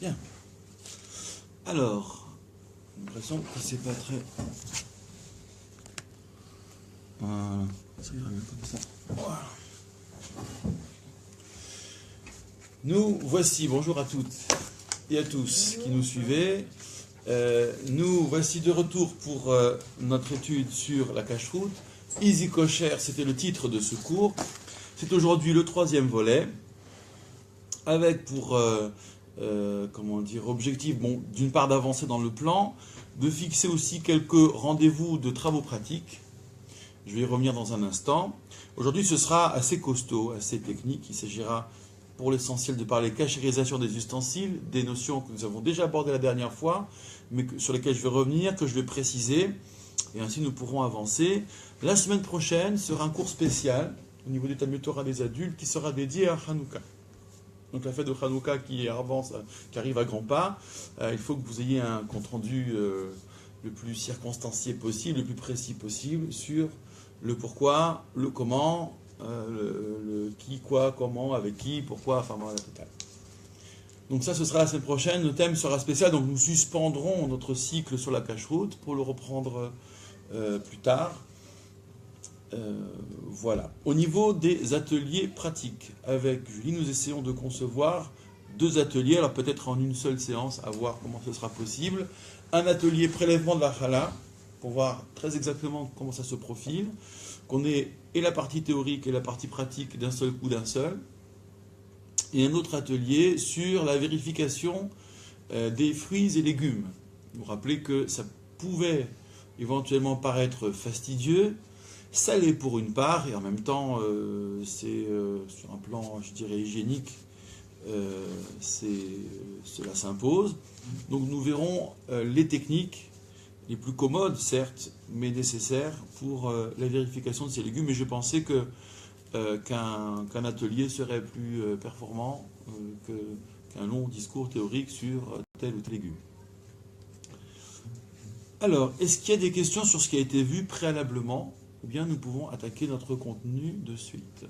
Bien. Alors, j'ai l'impression que c'est pas très... Ça ira mieux comme ça. Voilà. Nous voici, bonjour à toutes et à tous qui nous suivez. Nous voici de retour pour notre étude sur la cache-route. Easy Kosher, c'était le titre de ce cours. C'est aujourd'hui le 3e volet, avec pour objectif, d'une part d'avancer dans le plan, de fixer aussi quelques rendez-vous de travaux pratiques. Je vais y revenir dans un instant. Aujourd'hui, ce sera assez costaud, assez technique. Il s'agira pour l'essentiel de parler cachérisation des ustensiles, des notions que nous avons déjà abordées la dernière fois, mais sur lesquelles je vais revenir, que je vais préciser, et ainsi nous pourrons avancer. La semaine prochaine sera un cours spécial au niveau du Talmud Torah des adultes qui sera dédié à Hanouka. Donc la fête de Hanouka qui avance, qui arrive à grands pas, il faut que vous ayez un compte-rendu le plus circonstancié possible, le plus précis possible sur le pourquoi, le comment, le qui, quoi, comment, avec qui, pourquoi, enfin voilà, la totale. Donc ça, ce sera la semaine prochaine. Le thème sera spécial, donc nous suspendrons notre cycle sur la cache-route pour le reprendre plus tard. Voilà. Au niveau des ateliers pratiques, avec Julie, nous essayons de concevoir 2 ateliers, alors peut-être en une seule séance, à voir comment ce sera possible. Un atelier prélèvement de la chala, pour voir très exactement comment ça se profile, qu'on ait et la partie théorique et la partie pratique d'un seul coup, d'un seul. Et un autre atelier sur la vérification des fruits et légumes. Vous vous rappelez que ça pouvait éventuellement paraître fastidieux, ça l'est pour une part, et en même temps, c'est sur un plan, je dirais, hygiénique, cela s'impose. Donc nous verrons les techniques les plus commodes, certes, mais nécessaires pour la vérification de ces légumes. Et je pensais qu'un atelier serait plus performant qu'un long discours théorique sur tel ou tel légume. Alors, est-ce qu'il y a des questions sur ce qui a été vu préalablement, ou bien nous pouvons attaquer notre contenu de suite?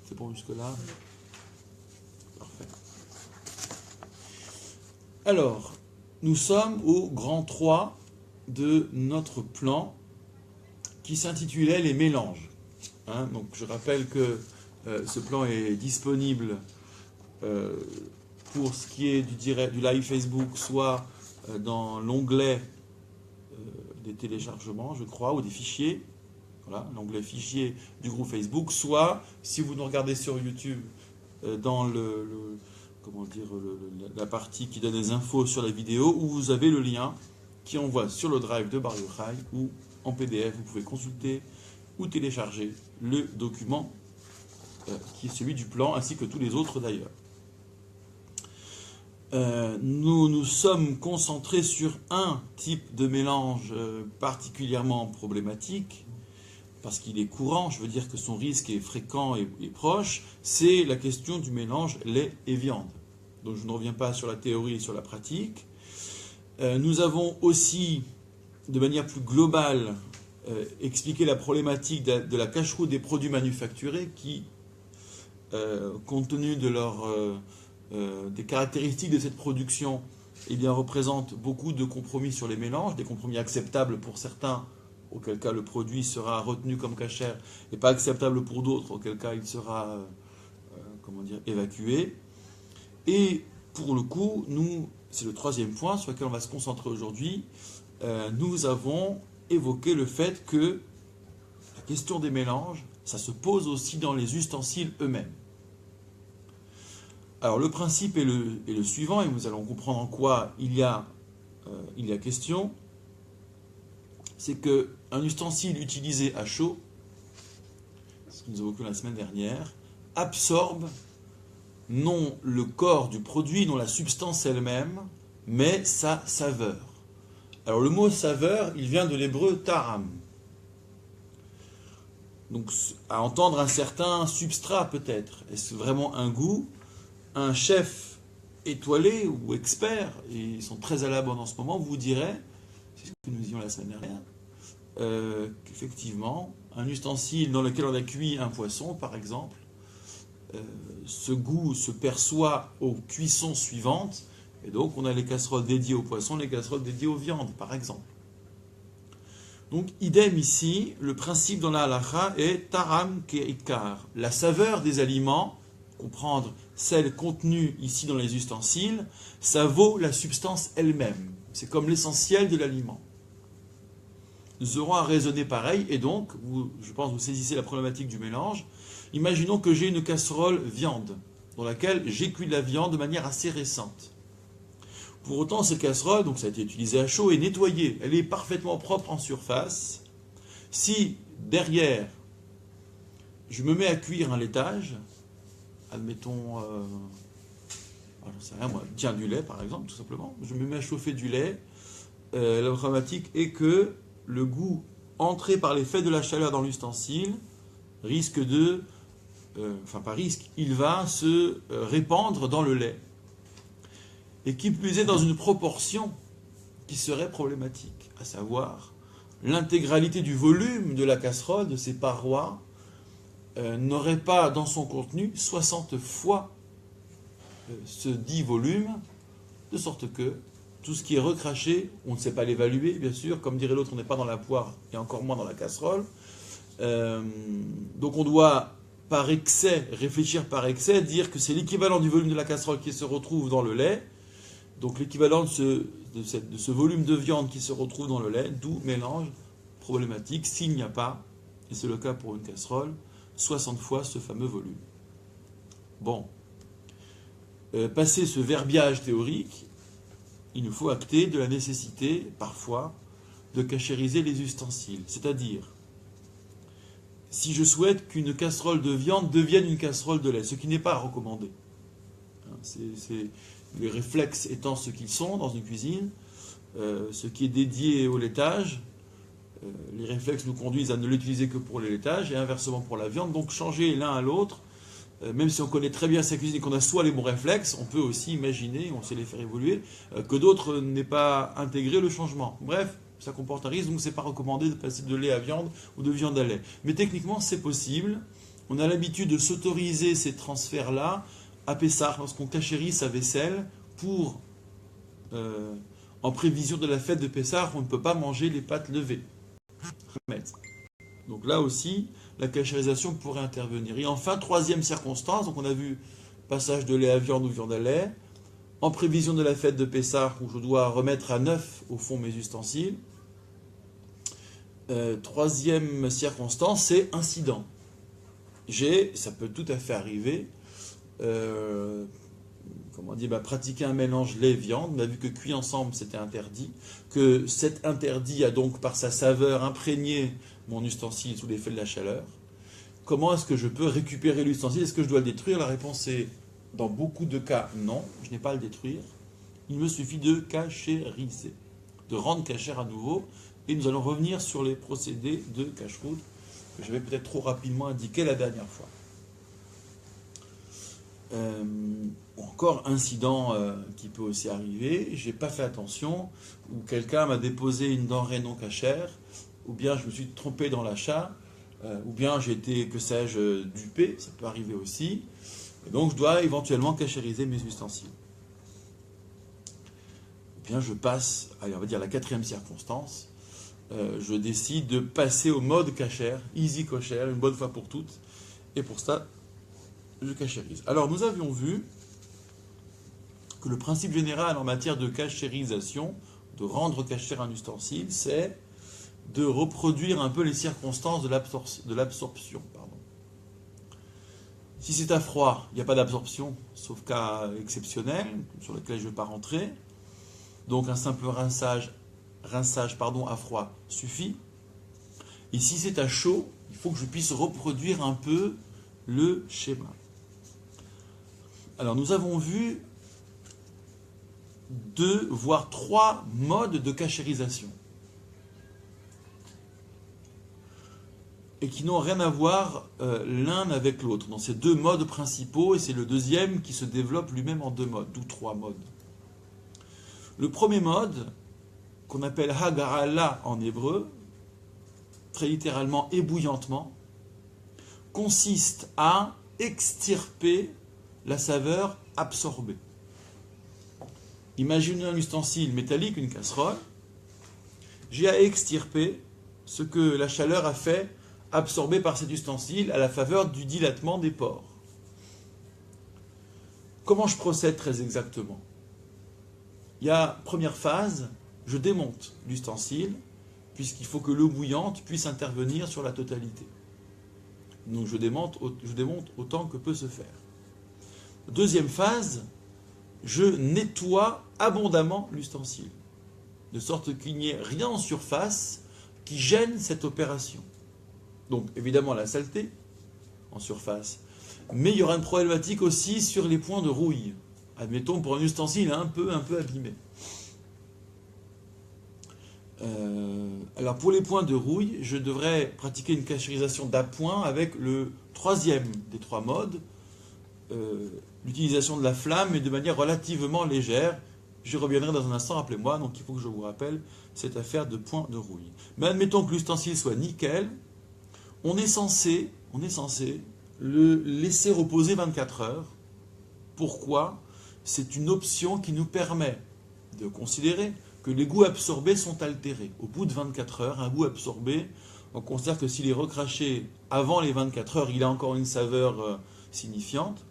C'est bon jusque-là? Parfait. Alors, nous sommes au grand 3 de notre plan qui s'intitulait les mélanges. Donc je rappelle que ce plan est disponible pour ce qui est du live Facebook, soit dans l'onglet des téléchargements, je crois, ou des fichiers, voilà, l'onglet fichiers du groupe Facebook, soit, si vous nous regardez sur YouTube, dans la partie qui donne des infos sur la vidéo, où vous avez le lien qui envoie sur le drive de Bar Yochai, ou en PDF, vous pouvez consulter ou télécharger le document qui est celui du plan, ainsi que tous les autres d'ailleurs. Nous nous sommes concentrés sur un type de mélange particulièrement problématique, parce qu'il est courant, je veux dire que son risque est fréquent et proche, c'est la question du mélange lait et viande. Donc je ne reviens pas sur la théorie et sur la pratique. Nous avons aussi, de manière plus globale, expliqué la problématique de la cache-route des produits manufacturés qui, compte tenu de des caractéristiques de cette production, représente beaucoup de compromis sur les mélanges, des compromis acceptables pour certains, auquel cas le produit sera retenu comme cachère, et pas acceptable pour d'autres, auquel cas il sera évacué. Et pour le coup, c'est le 3e point sur lequel on va se concentrer aujourd'hui, nous avons évoqué le fait que la question des mélanges, ça se pose aussi dans les ustensiles eux-mêmes. Alors le principe est le suivant, et nous allons comprendre en quoi il y a question. C'est qu'un ustensile utilisé à chaud, ce que nous avons vu la semaine dernière, absorbe non le corps du produit, non la substance elle-même, mais sa saveur. Alors le mot saveur, il vient de l'hébreu taram. Donc à entendre un certain substrat peut-être. Est-ce vraiment un goût? Un chef étoilé ou expert, et ils sont très à la mode en ce moment, vous dirait, c'est ce que nous disions la semaine dernière, qu'effectivement, un ustensile dans lequel on a cuit un poisson, par exemple, ce goût se perçoit aux cuissons suivantes, et donc on a les casseroles dédiées aux poissons, les casseroles dédiées aux viandes, par exemple. Donc, idem ici, le principe dans la halakha est taram ke'ikar. La saveur des aliments, comprendre celle contenue ici dans les ustensiles, ça vaut la substance elle-même. C'est comme l'essentiel de l'aliment. Nous aurons à raisonner pareil, et donc, je pense que vous saisissez la problématique du mélange. Imaginons que j'ai une casserole viande, dans laquelle j'ai cuit de la viande de manière assez récente. Pour autant, cette casserole, donc ça a été utilisé à chaud et nettoyée, elle est parfaitement propre en surface. Si derrière, je me mets à cuire un laitage, admettons, je sais rien moi, tiens, du lait par exemple, tout simplement, je me mets à chauffer du lait, la problématique est que le goût entré par l'effet de la chaleur dans l'ustensile risque de, pas risque, il va se répandre dans le lait. Et qui plus est dans une proportion qui serait problématique, à savoir l'intégralité du volume de la casserole, de ses parois, n'aurait pas dans son contenu 60 fois ce dit volume, de sorte que tout ce qui est recraché, on ne sait pas l'évaluer, bien sûr, comme dirait l'autre, on n'est pas dans la poire et encore moins dans la casserole. Donc on doit par excès, réfléchir par excès, dire que c'est l'équivalent du volume de la casserole qui se retrouve dans le lait. Donc l'équivalent de ce volume de viande qui se retrouve dans le lait, d'où mélange problématique s'il n'y a pas, et c'est le cas pour une casserole, 60 fois ce fameux volume. Bon, passé ce verbiage théorique, il nous faut acter de la nécessité, parfois, de cachériser les ustensiles. C'est-à-dire, si je souhaite qu'une casserole de viande devienne une casserole de lait, ce qui n'est pas recommandé. Les réflexes étant ce qu'ils sont dans une cuisine, ce qui est dédié au laitage, les réflexes nous conduisent à ne l'utiliser que pour le laitage et inversement pour la viande. Donc changer l'un à l'autre, même si on connaît très bien sa cuisine et qu'on a soit les bons réflexes, on peut aussi imaginer, on sait les faire évoluer, que d'autres n'aient pas intégré le changement. Bref, ça comporte un risque, donc c'est pas recommandé de passer de lait à viande ou de viande à lait. Mais techniquement, c'est possible. On a l'habitude de s'autoriser ces transferts-là à Pessah, lorsqu'on cachérit sa vaisselle pour, en prévision de la fête de Pessah, on ne peut pas manger les pâtes levées. Donc là aussi, la cachérisation pourrait intervenir. Et enfin, troisième circonstance, donc on a vu passage de lait à viande ou viande à lait, en prévision de la fête de Pessah, où je dois remettre à neuf au fond mes ustensiles. Troisième circonstance, c'est incident. Ça peut tout à fait arriver, pratiquer un mélange lait-viande, on a vu que cuit ensemble c'était interdit, que cet interdit a donc par sa saveur imprégné mon ustensile sous l'effet de la chaleur. Comment est-ce que je peux récupérer l'ustensile? Est-ce que je dois le détruire? La réponse est, dans beaucoup de cas, non, je n'ai pas à le détruire. Il me suffit de cachériser, de rendre cachère à nouveau, et nous allons revenir sur les procédés de cacheroute que j'avais peut-être trop rapidement indiqué la dernière fois. Encore incident qui peut aussi arriver, j'ai pas fait attention, ou quelqu'un m'a déposé une denrée non cachère, ou bien je me suis trompé dans l'achat, ou bien j'ai été, que sais-je, dupé, ça peut arriver aussi, et donc je dois éventuellement cachériser mes ustensiles. Ou bien je passe, allez, on va dire la quatrième circonstance, je décide de passer au mode cachère, easy kosher, une bonne fois pour toutes, et pour ça, je cachérise. Alors, nous avions vu que le principe général en matière de cachérisation, de rendre cachère un ustensile, c'est de reproduire un peu les circonstances de l'absorption. Si c'est à froid, il n'y a pas d'absorption, sauf cas exceptionnel, sur lequel je ne vais pas rentrer. Donc, un simple rinçage à froid suffit. Et si c'est à chaud, il faut que je puisse reproduire un peu le schéma. Alors nous avons vu 2, voire 3 modes de cachérisation. Et qui n'ont rien à voir l'un avec l'autre. Dans ces 2 modes principaux, et c'est le deuxième qui se développe lui-même en 2 modes, ou 3 modes. Le premier mode, qu'on appelle Hagarala en hébreu, très littéralement ébouillantement, consiste à extirper la saveur absorbée. Imaginez un ustensile métallique, une casserole. J'ai à extirper ce que la chaleur a fait absorber par cet ustensile à la faveur du dilatement des pores. Comment je procède très exactement? Il y a première phase, je démonte l'ustensile, puisqu'il faut que l'eau bouillante puisse intervenir sur la totalité. Donc je démonte autant que peut se faire. Deuxième phase, je nettoie abondamment l'ustensile, de sorte qu'il n'y ait rien en surface qui gêne cette opération. Donc évidemment la saleté en surface, mais il y aura une problématique aussi sur les points de rouille. Admettons pour un ustensile un peu abîmé. Alors pour les points de rouille, je devrais pratiquer une cachérisation d'appoint avec le troisième des trois modes, l'utilisation de la flamme, mais de manière relativement légère. Je reviendrai dans un instant, rappelez-moi, donc il faut que je vous rappelle cette affaire de points de rouille. Mais admettons que l'ustensile soit nickel, on est censé le laisser reposer 24 heures. Pourquoi? C'est une option qui nous permet de considérer que les goûts absorbés sont altérés. Au bout de 24 heures, un goût absorbé, on considère que s'il est recraché avant les 24 heures, il a encore une saveur signifiante.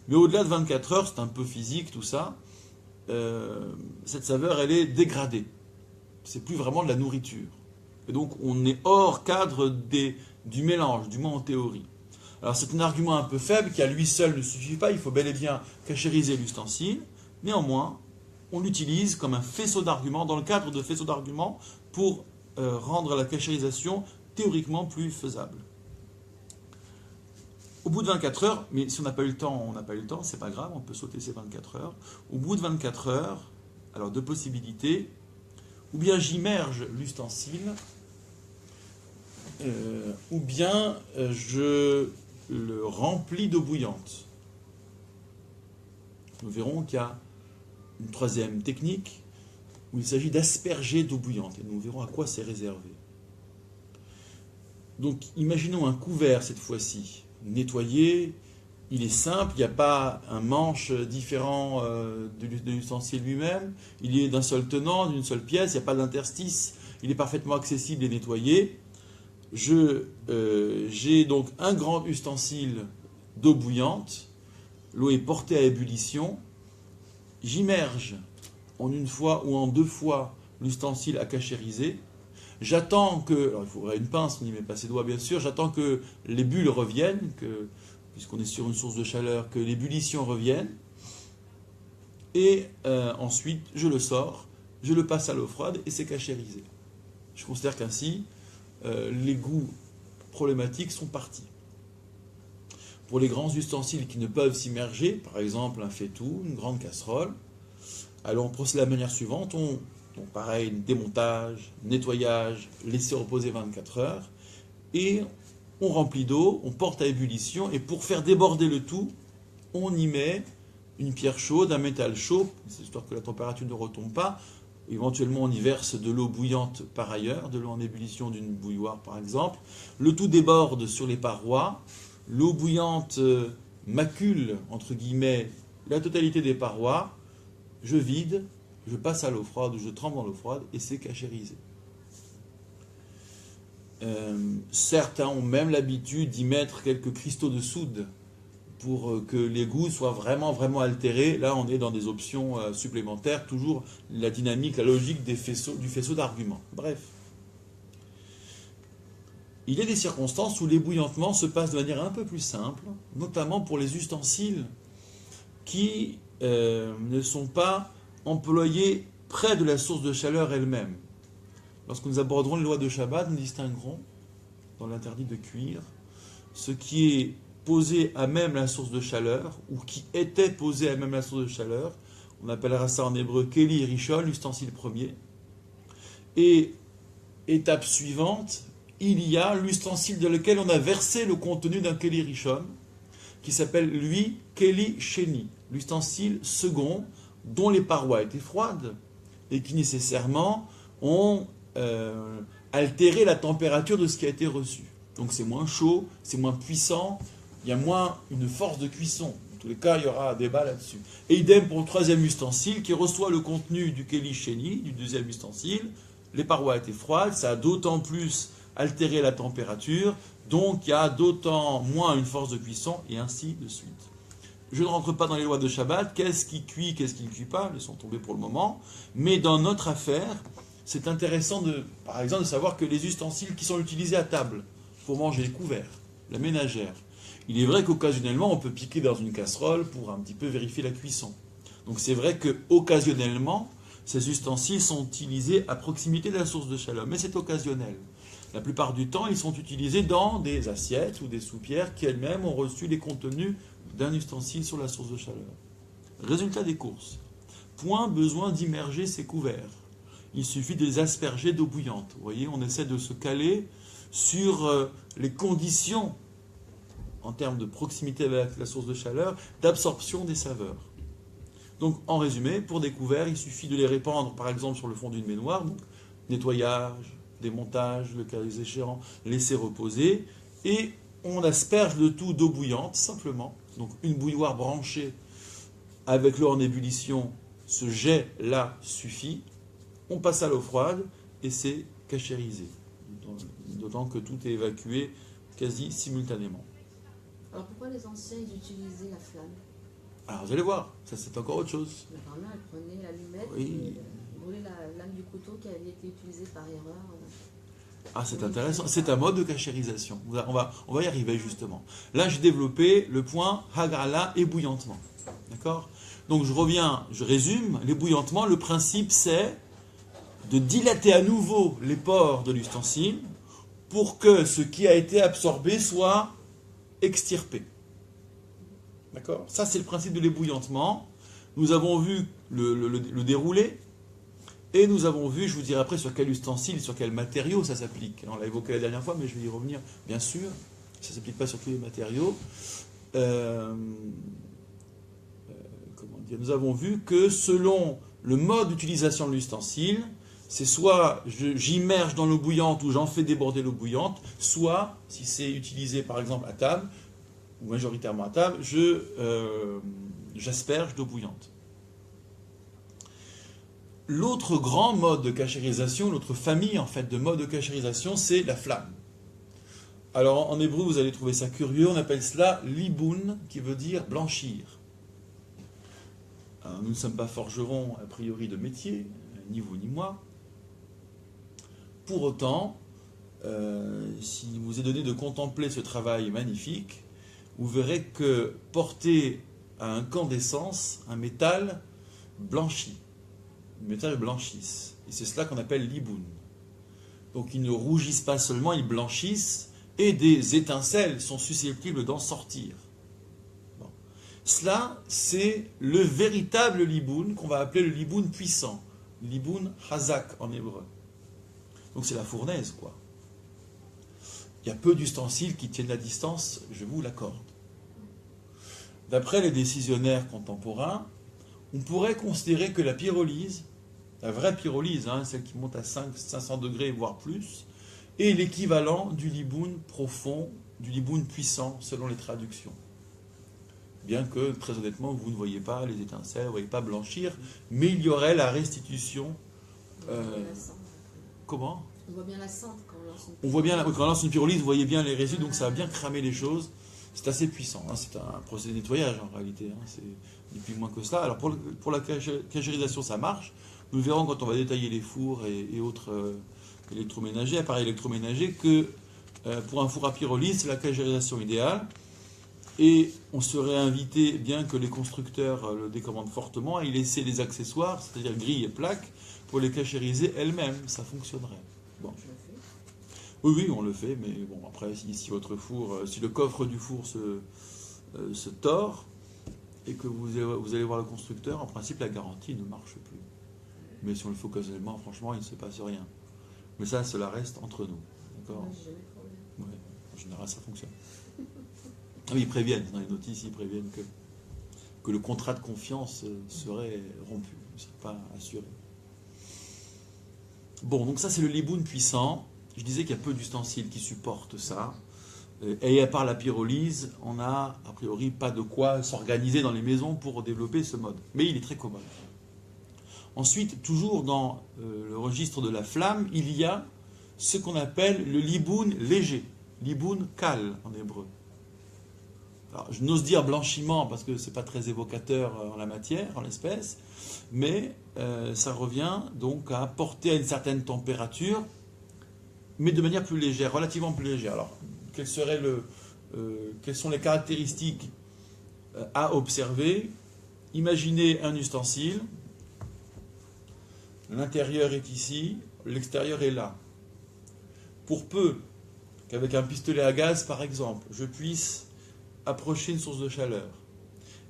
Mais au-delà de 24 heures, c'est un peu physique tout ça, cette saveur, elle est dégradée. C'est plus vraiment de la nourriture. Et donc, on est hors cadre du mélange, du moins en théorie. Alors, c'est un argument un peu faible qui, à lui seul, ne suffit pas. Il faut bel et bien cachériser l'ustensile. Néanmoins, on l'utilise comme un faisceau d'arguments, dans le cadre de faisceaux d'arguments, pour rendre la cachérisation théoriquement plus faisable. Au bout de 24 heures, mais si on n'a pas eu le temps, on n'a pas eu le temps, c'est pas grave, on peut sauter ces 24 heures. Au bout de 24 heures, alors deux possibilités, ou bien j'immerge l'ustensile, ou bien je le remplis d'eau bouillante. Nous verrons qu'il y a une troisième technique où il s'agit d'asperger d'eau bouillante, et nous verrons à quoi c'est réservé. Donc imaginons un couvert cette fois-ci, nettoyé, il est simple, il n'y a pas un manche différent de l'ustensile lui-même, il est d'un seul tenant, d'une seule pièce, il n'y a pas d'interstice, il est parfaitement accessible et nettoyé. J'ai donc un grand ustensile d'eau bouillante, l'eau est portée à ébullition, j'immerge en une fois ou en deux fois l'ustensile à cachériser. J'attends que, alors il faudrait une pince, on n'y met pas ses doigts bien sûr, j'attends que les bulles reviennent, puisqu'on est sur une source de chaleur, que l'ébullition revienne. Et ensuite, je le sors, je le passe à l'eau froide et c'est cachérisé. Je considère qu'ainsi, les goûts problématiques sont partis. Pour les grands ustensiles qui ne peuvent s'immerger, par exemple un faitout, une grande casserole, alors on procède de la manière suivante, donc pareil, démontage, nettoyage, laisser reposer 24 heures, et on remplit d'eau, on porte à ébullition, et pour faire déborder le tout, on y met une pierre chaude, un métal chaud, c'est histoire que la température ne retombe pas. Éventuellement, on y verse de l'eau bouillante par ailleurs, de l'eau en ébullition d'une bouilloire par exemple. Le tout déborde sur les parois. L'eau bouillante macule, entre guillemets, la totalité des parois. Je vide, je passe à l'eau froide, je trempe dans l'eau froide et c'est cachérisé. Certains ont même l'habitude d'y mettre quelques cristaux de soude pour que les goûts soient vraiment altérés. Là, on est dans des options supplémentaires, toujours la dynamique, la logique du faisceau d'arguments. Bref. Il y a des circonstances où l'ébouillantement se passe de manière un peu plus simple, notamment pour les ustensiles qui ne sont pas employés près de la source de chaleur elle-même. Lorsque nous aborderons les lois de Shabbat, nous distinguerons, dans l'interdit de cuire, ce qui est posé à même la source de chaleur, ou qui était posé à même la source de chaleur. On appellera ça en hébreu Keli Rishon, l'ustensile premier. Et étape suivante, il y a l'ustensile dans lequel on a versé le contenu d'un Keli Rishon, qui s'appelle, lui, Keli Sheni, l'ustensile second, dont les parois étaient froides, et qui nécessairement ont altéré la température de ce qui a été reçu. Donc c'est moins chaud, c'est moins puissant, il y a moins une force de cuisson. En tous les cas, il y aura un débat là-dessus. Et idem pour le troisième ustensile qui reçoit le contenu du Keli Sheni, du deuxième ustensile. Les parois étaient froides, ça a d'autant plus altéré la température, donc il y a d'autant moins une force de cuisson, et ainsi de suite. Je ne rentre pas dans les lois de Shabbat, qu'est-ce qui cuit, qu'est-ce qui ne cuit pas, laissons tomber pour le moment, mais dans notre affaire, c'est intéressant par exemple de savoir que les ustensiles qui sont utilisés à table pour manger les couverts, la ménagère, il est vrai qu'occasionnellement on peut piquer dans une casserole pour un petit peu vérifier la cuisson. Donc c'est vrai qu'occasionnellement, ces ustensiles sont utilisés à proximité de la source de chaleur, mais c'est occasionnel. La plupart du temps, ils sont utilisés dans des assiettes ou des soupières qui elles-mêmes ont reçu les contenus d'un ustensile sur la source de chaleur. Résultat des courses. Point besoin d'immerger ces couverts. Il suffit de les asperger d'eau bouillante. Vous voyez, on essaie de se caler sur les conditions en termes de proximité avec la source de chaleur, d'absorption des saveurs. Donc, en résumé, pour des couverts, il suffit de les répandre, par exemple, sur le fond d'une baignoire, donc nettoyage, démontage, le cas échéant, laisser reposer, et on asperge le tout d'eau bouillante, simplement. Donc, une bouilloire branchée avec l'eau en ébullition, ce jet-là suffit. On passe à l'eau froide, et c'est cachérisé. D'autant que tout est évacué quasi simultanément. Alors pourquoi les anciens ils utilisaient la flamme? Alors vous allez voir, ça c'est encore autre chose. Mais par là, elle prenait l'allumette Oui. et brûlait la lame du couteau qui avait été utilisée par erreur. Ah, c'est intéressant. C'est un mode de cachérisation. On va y arriver justement. Là, j'ai développé le point Hagala, ébouillantement. D'accord? Donc je reviens, je résume. L'ébouillantement, le principe c'est de dilater à nouveau les pores de l'ustensile pour que ce qui a été absorbé soit extirpé. D'accord? Ça, c'est le principe de l'ébouillantement. Nous avons vu le déroulé, et nous avons vu, je vous dirai après sur quel ustensile, sur quel matériau ça s'applique. On l'a évoqué la dernière fois, mais je vais y revenir, bien sûr. Ça ne s'applique pas sur tous les matériaux. Comment dire? Nous avons vu que selon le mode d'utilisation de l'ustensile, c'est soit j'immerge dans l'eau bouillante ou j'en fais déborder l'eau bouillante, soit, si c'est utilisé par exemple à table, ou majoritairement à table, j'asperge d'eau bouillante. L'autre grand mode de cachérisation, l'autre famille en fait de mode de cachérisation, c'est la flamme. Alors en hébreu, vous allez trouver ça curieux, on appelle cela liboun, qui veut dire blanchir. Alors, nous ne sommes pas forgerons a priori de métier, ni vous ni moi. Pour autant, s'il vous est donné de contempler ce travail magnifique, vous verrez que porté à un camp d'essence, un métal blanchit. Le métal blanchisse. Et c'est cela qu'on appelle l'iboun. Donc ils ne rougissent pas seulement, ils blanchissent, et des étincelles sont susceptibles d'en sortir. Bon. Cela, c'est le véritable liboun qu'on va appeler le liboun puissant. Liboun hazak en hébreu. Donc c'est la fournaise, quoi. Il y a peu d'ustensiles qui tiennent la distance, je vous l'accorde. D'après les décisionnaires contemporains, on pourrait considérer que la pyrolyse, la vraie pyrolyse, celle qui monte à 500 degrés, voire plus, est l'équivalent du liboun profond, du liboun puissant, selon les traductions. Bien que, très honnêtement, vous ne voyez pas les étincelles, vous ne voyez pas blanchir, mais il y aurait la restitution... Comment ? On voit bien la cendre quand on lance une pyrolyse. On voit bien, quand on lance une pyrolyse, vous voyez bien les résidus, donc ça va bien cramer les choses. C'est assez puissant, c'est un procédé de nettoyage en réalité, c'est ni plus moins que cela. Alors pour la cachérisation, ça marche. Nous verrons quand on va détailler les fours et autres électroménagers, appareils électroménagers, que pour un four à pyrolyse, c'est la cachérisation idéale. Et on serait invité, bien que les constructeurs le décommandent fortement, à y laisser les accessoires, c'est-à-dire grilles et plaques, pour les cachériser elles-mêmes. Ça fonctionnerait. Bon. Oui, on le fait, mais bon, après, si votre four, si le coffre du four se tord, et que vous allez voir le constructeur, en principe, la garantie ne marche plus. Mais si on le fait occasionnellement, franchement, il ne se passe rien. Mais ça, cela reste entre nous. D'accord ? Ouais, en général, ça fonctionne. Ah oui, ils préviennent, dans les notices, ils préviennent que le contrat de confiance serait rompu, ne serait pas assuré. Bon, donc ça, c'est le liboun puissant. Je disais qu'il y a peu d'ustensiles qui supportent ça. Et à part la pyrolyse, on n'a a priori pas de quoi s'organiser dans les maisons pour développer ce mode. Mais il est très commode. Ensuite, toujours dans le registre de la flamme, il y a ce qu'on appelle le liboun léger, liboun kal en hébreu. Alors, je n'ose dire blanchiment parce que ce n'est pas très évocateur en la matière, en l'espèce, mais ça revient donc à porter à une certaine température, mais de manière plus légère, relativement plus légère. Alors, quelles sont les caractéristiques à observer? Imaginez un ustensile, l'intérieur est ici, l'extérieur est là. Pour peu qu'avec un pistolet à gaz, par exemple, je puisse approcher une source de chaleur,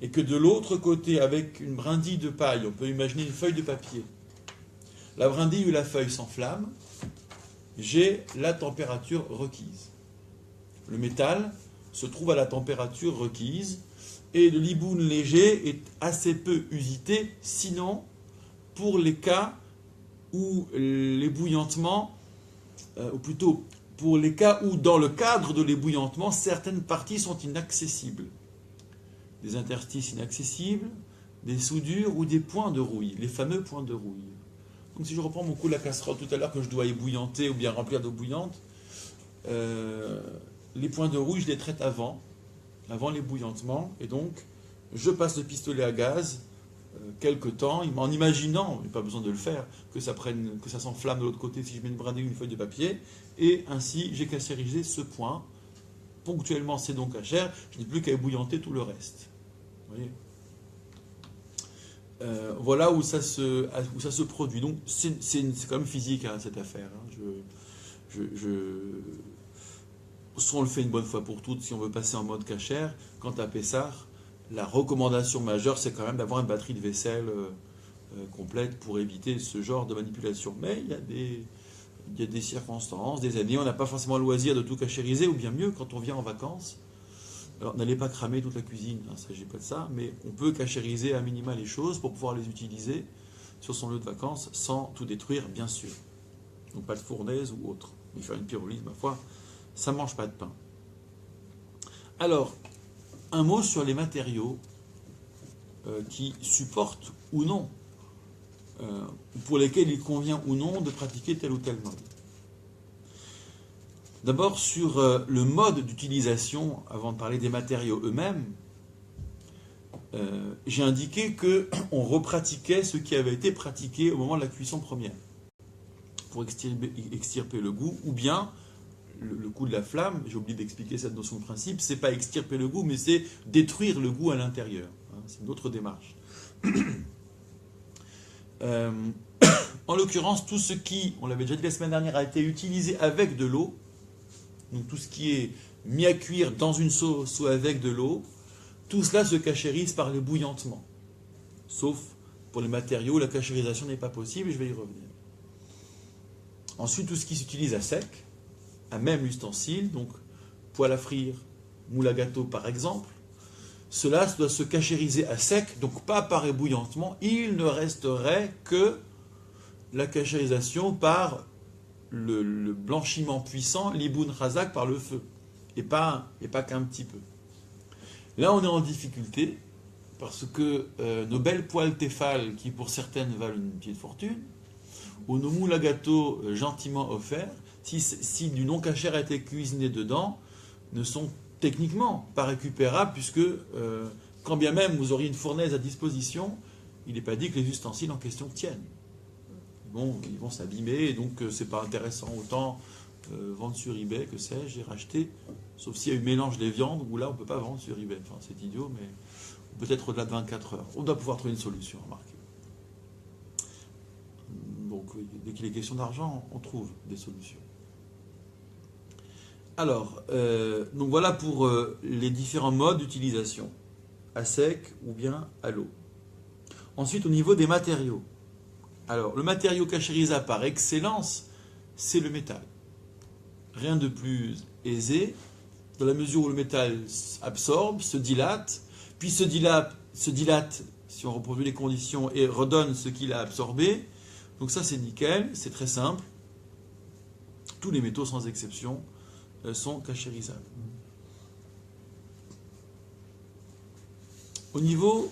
et que de l'autre côté, avec une brindille de paille, on peut imaginer une feuille de papier, la brindille ou la feuille s'enflamme, j'ai la température requise. Le métal se trouve à la température requise, et le liboun léger est assez peu usité, sinon pour les cas où l'ébouillantement, ou plutôt pour les cas où dans le cadre de l'ébouillantement, certaines parties sont inaccessibles. Des interstices inaccessibles, des soudures ou des points de rouille, les fameux points de rouille. Donc si je reprends mon coup de la casserole tout à l'heure que je dois ébouillanter ou bien remplir d'eau bouillante, les points de rouille, je les traite avant l'ébouillantement, et donc je passe le pistolet à gaz quelque temps, en imaginant, il n'y a pas besoin de le faire, que ça s'enflamme de l'autre côté si je mets une brindille ou une feuille de papier, et ainsi j'ai cachérisé ce point. Ponctuellement c'est donc cachère, je n'ai plus qu'à ébouillanter tout le reste. Vous voyez, voilà où ça se produit. Donc c'est quand même physique hein, cette affaire. Hein. Soit on le fait une bonne fois pour toutes si on veut passer en mode cachère. Quant à Pessah, la recommandation majeure, c'est quand même d'avoir une batterie de vaisselle complète pour éviter ce genre de manipulation. Mais il y a des circonstances, des années, on n'a pas forcément le loisir de tout cachériser, ou bien mieux, quand on vient en vacances. Alors, n'allez pas cramer toute la cuisine, il ne s'agit pas de ça, mais on peut cachériser à minima les choses pour pouvoir les utiliser sur son lieu de vacances sans tout détruire, bien sûr. Donc, pas de fournaise ou autre. Mais faire une pyrolyse, ma foi, ça ne mange pas de pain. Alors, un mot sur les matériaux qui supportent ou non, pour lesquels il convient ou non de pratiquer tel ou tel mode. D'abord, sur le mode d'utilisation, avant de parler des matériaux eux-mêmes, j'ai indiqué qu'on repratiquait ce qui avait été pratiqué au moment de la cuisson première, pour extirper le goût, ou bien le coup de la flamme, j'ai oublié d'expliquer cette notion de principe, c'est pas extirper le goût, mais c'est détruire le goût à l'intérieur. Hein, c'est une autre démarche. En l'occurrence, tout ce qui, on l'avait déjà dit la semaine dernière, a été utilisé avec de l'eau, donc tout ce qui est mis à cuire dans une sauce ou avec de l'eau, tout cela se cachérise par l'ébouillantement. Sauf pour les matériaux, la cachérisation n'est pas possible, et je vais y revenir. Ensuite, tout ce qui s'utilise à sec, à même ustensile, donc poêle à frire, moule à gâteau par exemple, cela doit se cachériser à sec, donc pas par ébouillantement. Il ne resterait que la cachérisation par le blanchiment puissant, l'iboun razak par le feu, et pas qu'un petit peu. Là, on est en difficulté, parce que nos belles poêles Tefal, qui pour certaines valent une petite fortune, ou nos moules à gâteau gentiment offerts, si du non-cachère a été cuisiné dedans, ne sont techniquement pas récupérables, puisque quand bien même vous auriez une fournaise à disposition, il n'est pas dit que les ustensiles en question tiennent. Ils vont s'abîmer, et donc c'est pas intéressant. Autant vendre sur eBay, que sais-je, j'ai racheté, sauf s'il y a eu mélange des viandes, où là on ne peut pas vendre sur eBay. Enfin, c'est idiot, mais peut-être au-delà de 24 heures. On doit pouvoir trouver une solution, remarquez. Donc, dès qu'il est question d'argent, on trouve des solutions. Alors, donc voilà pour les différents modes d'utilisation, à sec ou bien à l'eau. Ensuite, au niveau des matériaux. Alors, le matériau cachérisable par excellence, c'est le métal. Rien de plus aisé, dans la mesure où le métal absorbe, se dilate, puis se dilate, si on reproduit les conditions, et redonne ce qu'il a absorbé. Donc ça, c'est nickel, c'est très simple. Tous les métaux, sans exception, sont cachérisables. Au niveau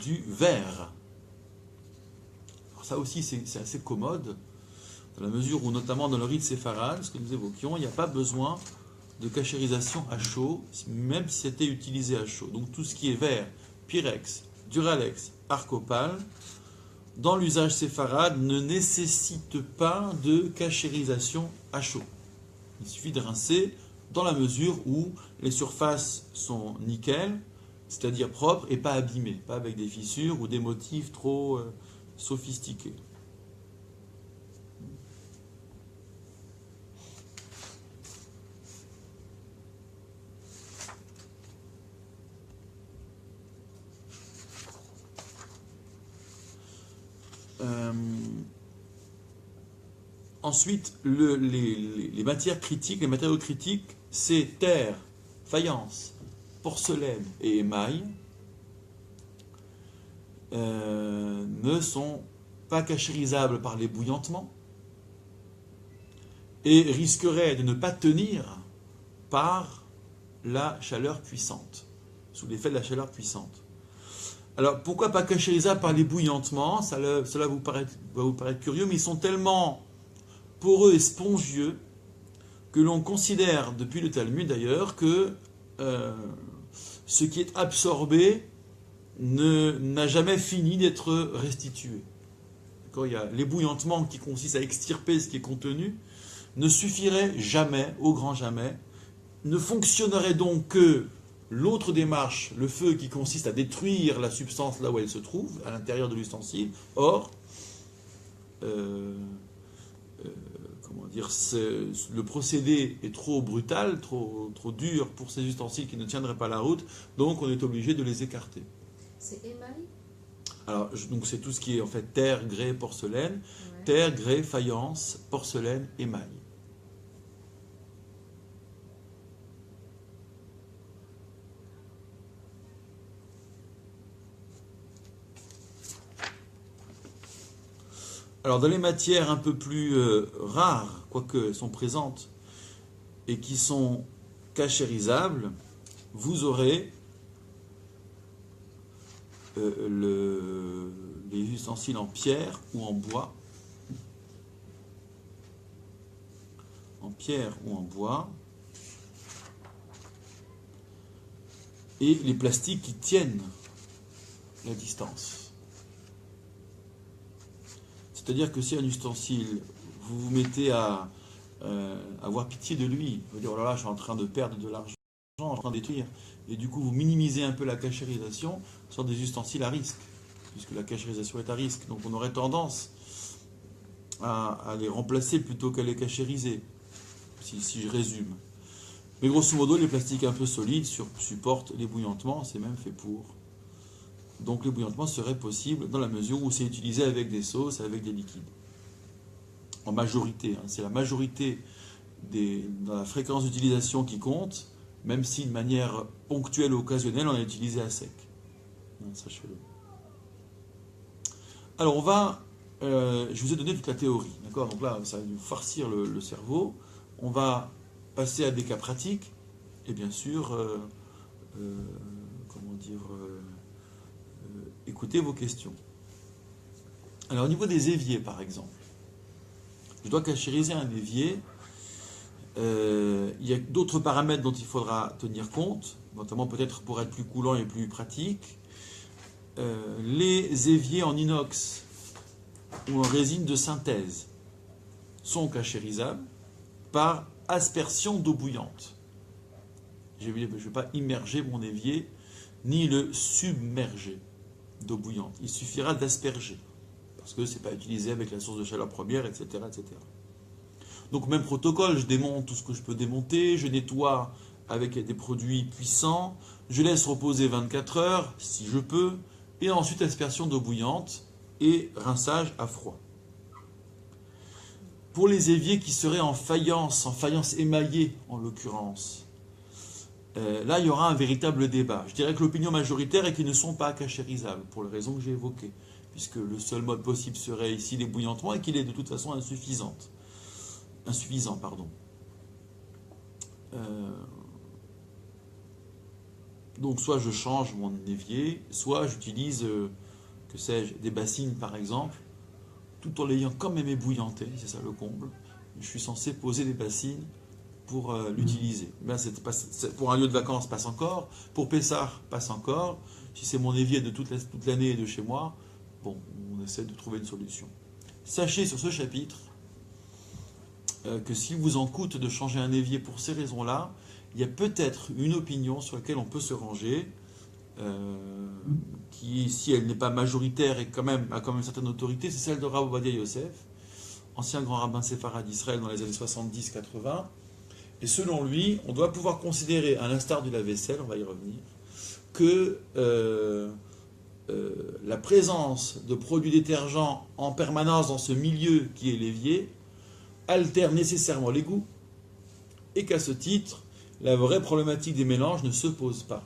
du verre, alors ça aussi c'est assez commode, dans la mesure où notamment dans le rite séfarade, ce que nous évoquions, il n'y a pas besoin de cachérisation à chaud, même si c'était utilisé à chaud. Donc tout ce qui est verre, pyrex, duralex, arcopale, dans l'usage séfarade, ne nécessite pas de cachérisation à chaud. Il suffit de rincer dans la mesure où les surfaces sont nickel, c'est-à-dire propres et pas abîmées, pas avec des fissures ou des motifs trop sophistiqués. Ensuite, les matières critiques, les matériaux critiques, c'est terre, faïence, porcelaine et émail, ne sont pas cachérisables par l'ébouillantement et risqueraient de ne pas tenir par la chaleur puissante, sous l'effet de la chaleur puissante. Alors, pourquoi pas cachérisable par l'ébouillantement? Cela va vous paraître curieux, mais ils sont tellement poreux et spongieux que l'on considère, depuis le Talmud d'ailleurs, que ce qui est absorbé n'a jamais fini d'être restitué. Il y a l'ébouillantement qui consiste à extirper ce qui est contenu, ne suffirait jamais, au grand jamais, ne fonctionnerait donc que l'autre démarche, le feu qui consiste à détruire la substance là où elle se trouve, à l'intérieur de l'ustensile. Or, comment dire, le procédé est trop brutal, trop dur pour ces ustensiles qui ne tiendraient pas la route, donc on est obligé de les écarter. C'est émail? Alors, donc c'est tout ce qui est en fait terre, grès, porcelaine. Ouais. Terre, grès, faïence, porcelaine, émail. Alors, dans les matières un peu plus rares, quoique elles sont présentes, et qui sont cachérisables, vous aurez les ustensiles en pierre ou en bois. En pierre ou en bois. Et les plastiques qui tiennent la distance. C'est-à-dire que si un ustensile, vous vous mettez à avoir pitié de lui, vous dire oh là là, je suis en train de perdre de l'argent, je suis en train de détruire, et du coup vous minimisez un peu la cachérisation, ce sont des ustensiles à risque, puisque la cachérisation est à risque. Donc on aurait tendance à les remplacer plutôt qu'à les cachériser, si je résume. Mais grosso modo, les plastiques un peu solides supportent l'ébouillantement, c'est même fait pour. Donc l'ébouillantement serait possible dans la mesure où c'est utilisé avec des sauces, avec des liquides. En majorité, c'est la majorité dans la fréquence d'utilisation qui compte, même si de manière ponctuelle ou occasionnelle, on a utilisé à sec. Sachez-le. Alors je vous ai donné toute la théorie, d'accord? Donc là, ça va nous farcir le cerveau. On va passer à des cas pratiques, et bien sûr, écoutez vos questions. Alors au niveau des éviers, par exemple, je dois cachériser un évier. Il y a d'autres paramètres dont il faudra tenir compte, notamment peut-être pour être plus coulant et plus pratique. Les éviers en inox ou en résine de synthèse sont cachérisables par aspersion d'eau bouillante. Je ne vais pas immerger mon évier ni le submerger d'eau bouillante. Il suffira d'asperger, parce que ce n'est pas utilisé avec la source de chaleur première, etc., etc. Donc même protocole, je démonte tout ce que je peux démonter, je nettoie avec des produits puissants, je laisse reposer 24 heures, si je peux, et ensuite aspersion d'eau bouillante et rinçage à froid. Pour les éviers qui seraient en faïence émaillée en l'occurrence, là il y aura un véritable débat. Je dirais que l'opinion majoritaire est qu'ils ne sont pas cachérisables, pour les raisons que j'ai évoquées, puisque le seul mode possible serait ici l'ébouillantement et qu'il est de toute façon insuffisant. Donc soit je change mon évier, soit j'utilise, que sais-je, des bassines par exemple, tout en l'ayant quand même ébouillanté, c'est ça le comble. Je suis censé poser des bassines pour l'utiliser. Ben, pour un lieu de vacances, passe encore. Pour Pessah, passe encore. Si c'est mon évier de toute l'année et de chez moi, bon, on essaie de trouver une solution. Sachez sur ce chapitre que s'il vous en coûte de changer un évier pour ces raisons-là, il y a peut-être une opinion sur laquelle on peut se ranger, qui, si elle n'est pas majoritaire et a quand même une certaine autorité, c'est celle de Rav Ovadia Yosef, ancien grand rabbin séfarade d'Israël dans les années 70-80. Et selon lui, on doit pouvoir considérer, à l'instar du lave-vaisselle, on va y revenir, que la présence de produits détergents en permanence dans ce milieu qui est l'évier altère nécessairement les goûts, et qu'à ce titre, la vraie problématique des mélanges ne se pose pas.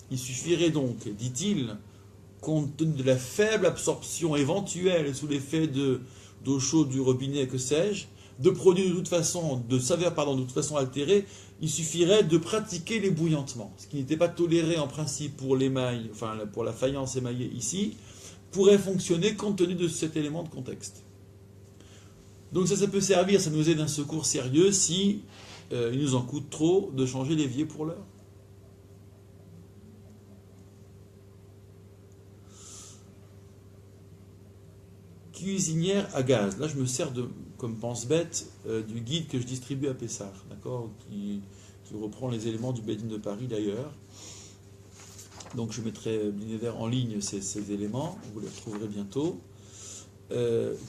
Il suffirait donc, dit-il, compte tenu de la faible absorption éventuelle sous l'effet d'eau chaude du robinet, que sais-je, de produits de saveurs de toute façon altérées, il suffirait de pratiquer l'ébouillantement. Ce qui n'était pas toléré en principe pour l'émail, enfin pour la faïence émaillée ici, pourrait fonctionner compte tenu de cet élément de contexte. Donc ça peut servir, ça nous aide d'un secours sérieux si il nous en coûte trop de changer l'évier pour l'heure. Cuisinière à gaz. Là, je me sers comme pense-bête du guide que je distribue à Pessah, d'accord, qui reprend les éléments du Beit Din de Paris d'ailleurs. Donc je mettrai en ligne ces éléments, vous les retrouverez bientôt.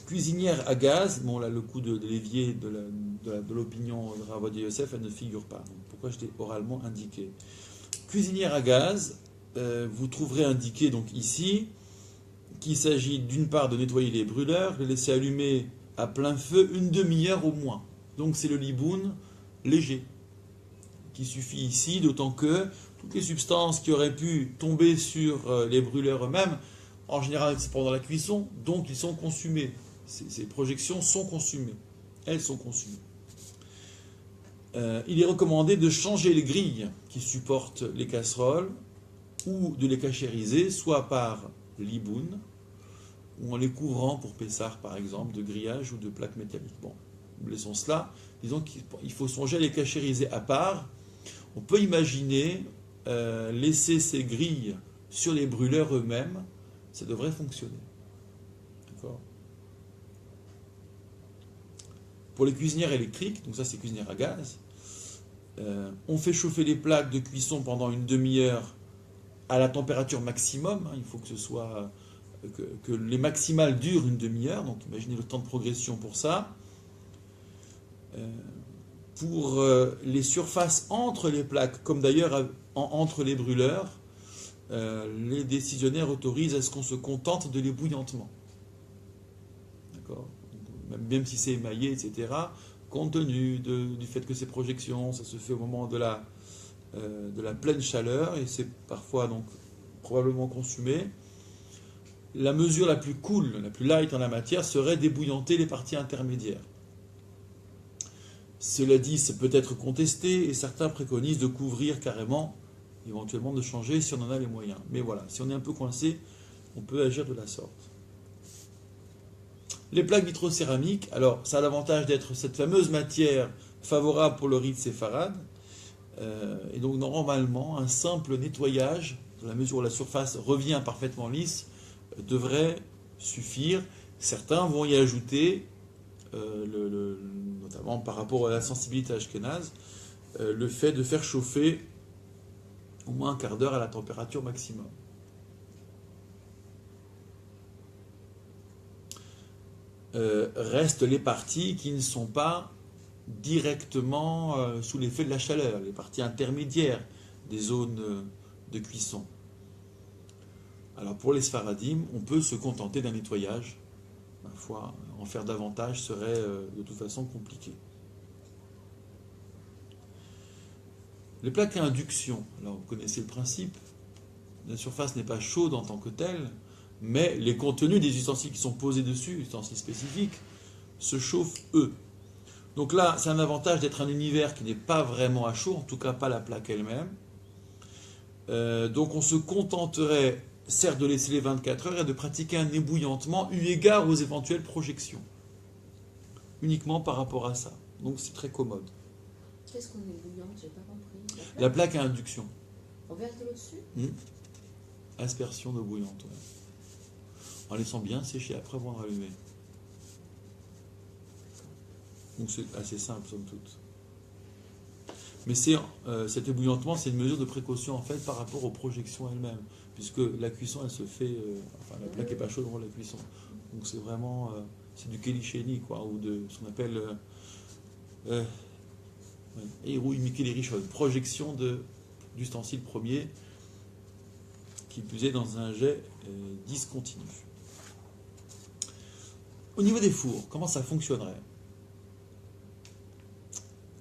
Cuisinière à gaz, bon là le coup de l'évier de l'opinion de Rav Ovadia Yosef, elle ne figure pas. Donc, pourquoi je l'ai oralement indiqué? Cuisinière à gaz, vous trouverez indiqué donc ici qu'il s'agit d'une part de nettoyer les brûleurs, les laisser allumer à plein feu une demi-heure au moins. Donc c'est le liboun léger qui suffit ici, d'autant que toutes les substances qui auraient pu tomber sur les brûleurs eux-mêmes, en général c'est pendant la cuisson, donc ils sont consumés. Ces projections sont consumées. Elles sont consumées. Il est recommandé de changer les grilles qui supportent les casseroles ou de les cachériser, soit par liboun, ou en les couvrant pour Pessah par exemple, de grillage ou de plaques métalliques. Bon, laissons cela. Disons qu'il faut songer à les cachériser à part. On peut imaginer laisser ces grilles sur les brûleurs eux-mêmes, ça devrait fonctionner. D'accord ? Pour les cuisinières électriques, donc ça c'est cuisinière à gaz, on fait chauffer les plaques de cuisson pendant une demi-heure à la température maximum. Il faut que ce soit que les maximales durent une demi-heure, donc imaginez le temps de progression pour ça. Pour les surfaces entre les plaques, comme d'ailleurs entre les brûleurs, les décisionnaires autorisent à ce qu'on se contente de l'ébouillantement. D'accord ? Même si c'est émaillé, etc., compte tenu du fait que ces projections, ça se fait au moment de la pleine chaleur, et c'est parfois donc probablement consumé. La mesure la plus cool, la plus light en la matière, serait d'ébouillanter les parties intermédiaires. Cela dit, c'est peut être contesté, et certains préconisent de couvrir carrément, éventuellement de changer si on en a les moyens. Mais voilà, si on est un peu coincé, on peut agir de la sorte. Les plaques vitrocéramiques, alors ça a l'avantage d'être cette fameuse matière favorable pour le rite séfarade, et donc normalement un simple nettoyage, dans la mesure où la surface revient parfaitement lisse, devrait suffire. Certains vont y ajouter, notamment par rapport à la sensibilité ashkénaze, le fait de faire chauffer au moins un quart d'heure à la température maximum. Restent les parties qui ne sont pas directement sous l'effet de la chaleur, les parties intermédiaires des zones de cuisson. Alors pour les Sfaradim, on peut se contenter d'un nettoyage. Ma foi, en faire davantage serait de toute façon compliqué. Les plaques à induction, alors vous connaissez le principe, la surface n'est pas chaude en tant que telle, mais les contenus des ustensiles qui sont posés dessus, ustensiles spécifiques, se chauffent eux. Donc là, c'est un avantage d'être un univers qui n'est pas vraiment à chaud, en tout cas pas la plaque elle-même. Donc on se contenterait certes de laisser les 24 heures et de pratiquer un ébouillantement eu égard aux éventuelles projections. Uniquement par rapport à ça. Donc c'est très commode. Qu'est-ce qu'on est bouillante? J'ai pas compris. La plaque à induction. On verse de l'eau dessus? Aspersion d'eau bouillante. Ouais. En laissant bien sécher après avant de rallumer. Donc c'est assez simple somme toute. Mais cet ébouillantement, c'est une mesure de précaution en fait par rapport aux projections elles-mêmes, puisque la cuisson, elle se fait, la plaque n'est pas chaude avant la cuisson. Donc c'est vraiment, c'est du kélicheni quoi, ou de ce qu'on appelle Hirui Mikeli Rishon, projection d'ustensile premier, qui plus est dans un jet discontinu. Au niveau des fours, comment ça fonctionnerait?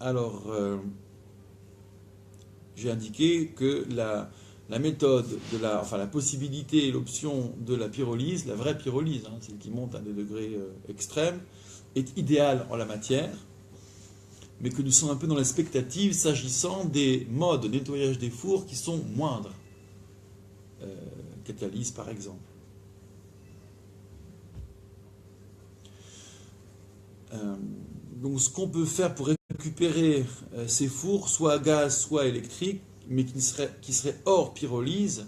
Alors, j'ai indiqué que la méthode la possibilité et l'option de la pyrolyse, la vraie pyrolyse, celle qui monte à des degrés extrêmes, est idéale en la matière, mais que nous sommes un peu dans l'expectative s'agissant des modes de nettoyage des fours qui sont moindres. Catalyse par exemple. Donc ce qu'on peut faire pour récupérer ces fours, soit à gaz, soit électrique, mais qui serait hors pyrolyse,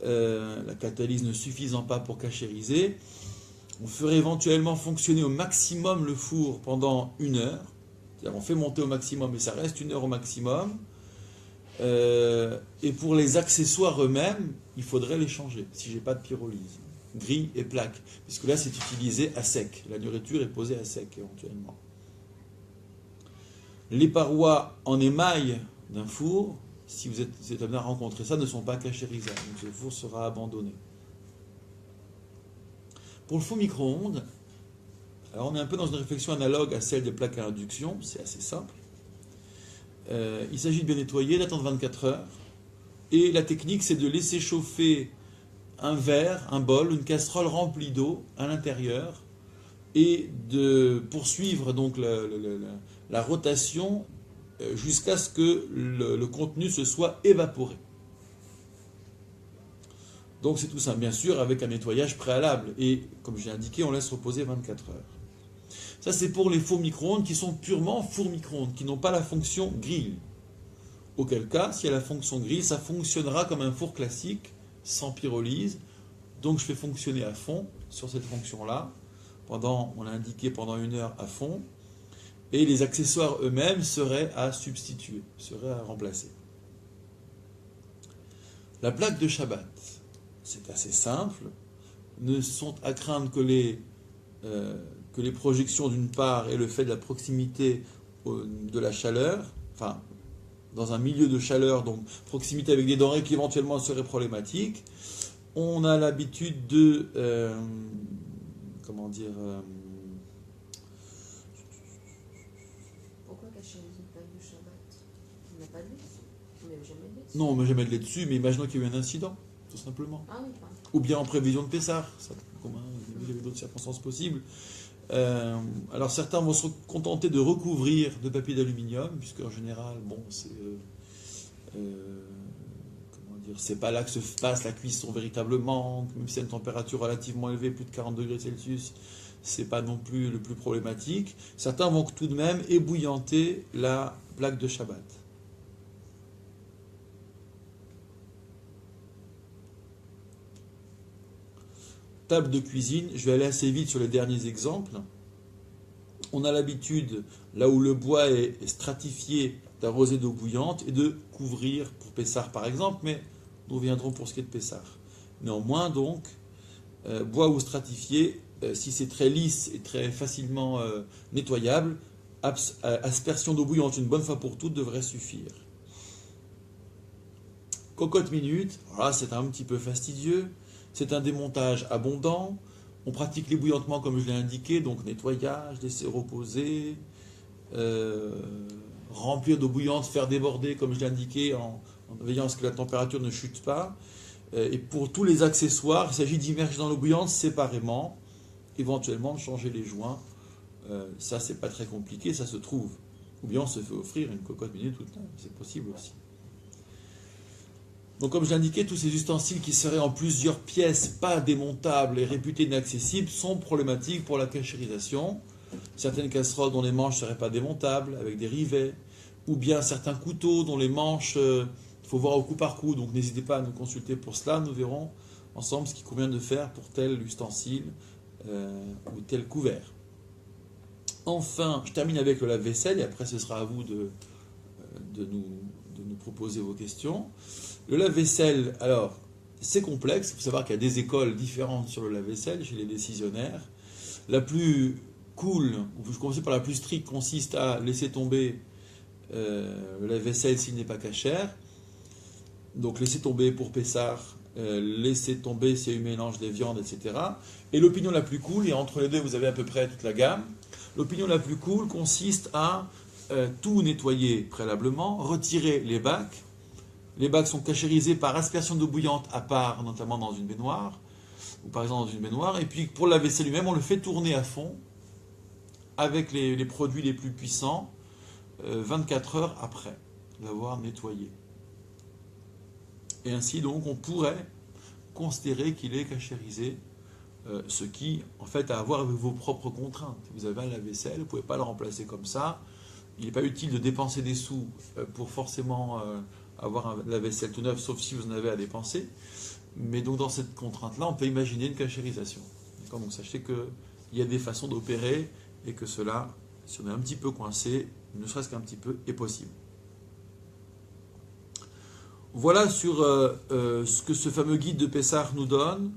la catalyse ne suffisant pas pour cachériser, on ferait éventuellement fonctionner au maximum le four pendant 1 heure. C'est-à-dire on fait monter au maximum, mais ça reste 1 heure au maximum. Et pour les accessoires eux-mêmes, il faudrait les changer, si j'ai pas de pyrolyse. Grille et plaque, puisque là c'est utilisé à sec. La nourriture est posée à sec éventuellement. Les parois en émail d'un four, si vous êtes amené à rencontrer ça, ne sont pas cachérisables. Donc ce four sera abandonné. Pour le four micro-ondes, alors on est un peu dans une réflexion analogue à celle des plaques à induction, c'est assez simple. Il s'agit de bien nettoyer, d'attendre 24 heures. Et la technique, c'est de laisser chauffer un verre, un bol, une casserole remplie d'eau à l'intérieur et de poursuivre donc la rotation jusqu'à ce que le contenu se soit évaporé. Donc c'est tout simple, bien sûr, avec un nettoyage préalable. Et comme j'ai indiqué, on laisse reposer 24 heures. Ça, c'est pour les fours micro-ondes qui sont purement fours micro-ondes, qui n'ont pas la fonction grille. Auquel cas, si elle a la fonction grille, ça fonctionnera comme un four classique, sans pyrolyse. Donc je fais fonctionner à fond sur cette fonction-là, on l'a indiqué pendant 1 heure à fond, et les accessoires eux-mêmes seraient à substituer, seraient à remplacer. La plaque de Shabbat, c'est assez simple, ne sont à craindre que les projections d'une part et le fait de la proximité de la chaleur, enfin dans un milieu de chaleur, donc proximité avec des denrées qui éventuellement seraient problématiques. On a l'habitude de Pourquoi cacher une plaque de Shabbat? On n'a pas de lait dessus. On ne met jamais de lait dessus. Non, on ne met jamais de lait dessus, mais imaginons qu'il y a eu un incident, tout simplement. Ah oui, pardon. Ou bien en prévision de Pessah, il y avait d'autres circonstances possibles. Alors certains vont se contenter de recouvrir de papier d'aluminium, puisque en général, c'est pas là que se passe la cuisson véritablement, même si c'est une température relativement élevée, plus de 40 degrés Celsius, c'est pas non plus le plus problématique. Certains vont tout de même ébouillanter la plaque de Shabbat. Table de cuisine, je vais aller assez vite sur les derniers exemples. On a l'habitude, là où le bois est stratifié, d'arroser d'eau bouillante et de couvrir pour Pessah par exemple, mais nous reviendrons pour ce qui est de Pessah. Néanmoins donc, bois ou stratifié, si c'est très lisse et très facilement nettoyable, aspersion d'eau bouillante une bonne fois pour toutes devrait suffire. Cocotte minute, voilà, c'est un petit peu fastidieux, c'est un démontage abondant, on pratique l'ébouillantement comme je l'ai indiqué, donc nettoyage, laisser reposer, remplir d'eau bouillante, faire déborder comme je l'ai indiqué en veillant à ce que la température ne chute pas. Et pour tous les accessoires, il s'agit d'immerger dans l'eau bouillante séparément, éventuellement de changer les joints. Ça, c'est pas très compliqué, ça se trouve. Ou bien on se fait offrir une cocotte minute tout le temps, c'est possible aussi. Donc comme je l'indiquais, tous ces ustensiles qui seraient en plusieurs pièces, pas démontables et réputés inaccessibles, sont problématiques pour la cachérisation. Certaines casseroles dont les manches ne seraient pas démontables, avec des rivets, ou bien certains couteaux dont les manches, il faut voir au coup par coup, donc n'hésitez pas à nous consulter pour cela, nous verrons ensemble ce qu'il convient de faire pour tel ustensile ou tel couvert. Enfin, je termine avec le lave-vaisselle, et après ce sera à vous de nous proposer vos questions. Le lave-vaisselle, alors, c'est complexe. Il faut savoir qu'il y a des écoles différentes sur le lave-vaisselle chez les décisionnaires. La plus cool, je commence par la plus stricte, consiste à laisser tomber le lave-vaisselle s'il n'est pas cachère. Donc, laisser tomber pour Pessah, laisser tomber s'il y a eu mélange des viandes, etc. Et l'opinion la plus cool, et entre les deux, vous avez à peu près toute la gamme. L'opinion la plus cool consiste à tout nettoyer préalablement, retirer les bacs. Les bacs sont cachérisés par aspersion d'eau bouillante à part, notamment dans une baignoire, ou par exemple dans une baignoire. Et puis pour la vaisselle lui-même, on le fait tourner à fond avec les produits les plus puissants 24 heures après l'avoir nettoyé. Et ainsi donc on pourrait considérer qu'il est cachérisé, ce qui en fait a à voir avec vos propres contraintes. Vous avez un lave-vaisselle, vous ne pouvez pas le remplacer comme ça. Il n'est pas utile de dépenser des sous pour forcément avoir un lave-vaisselle tout neuf, sauf si vous en avez à dépenser. Mais donc dans cette contrainte-là, on peut imaginer une cachérisation. D'accord ? Donc sachez qu'il y a des façons d'opérer et que cela, si on est un petit peu coincé, ne serait-ce qu'un petit peu, est possible. Voilà sur ce que ce fameux guide de Pessah nous donne,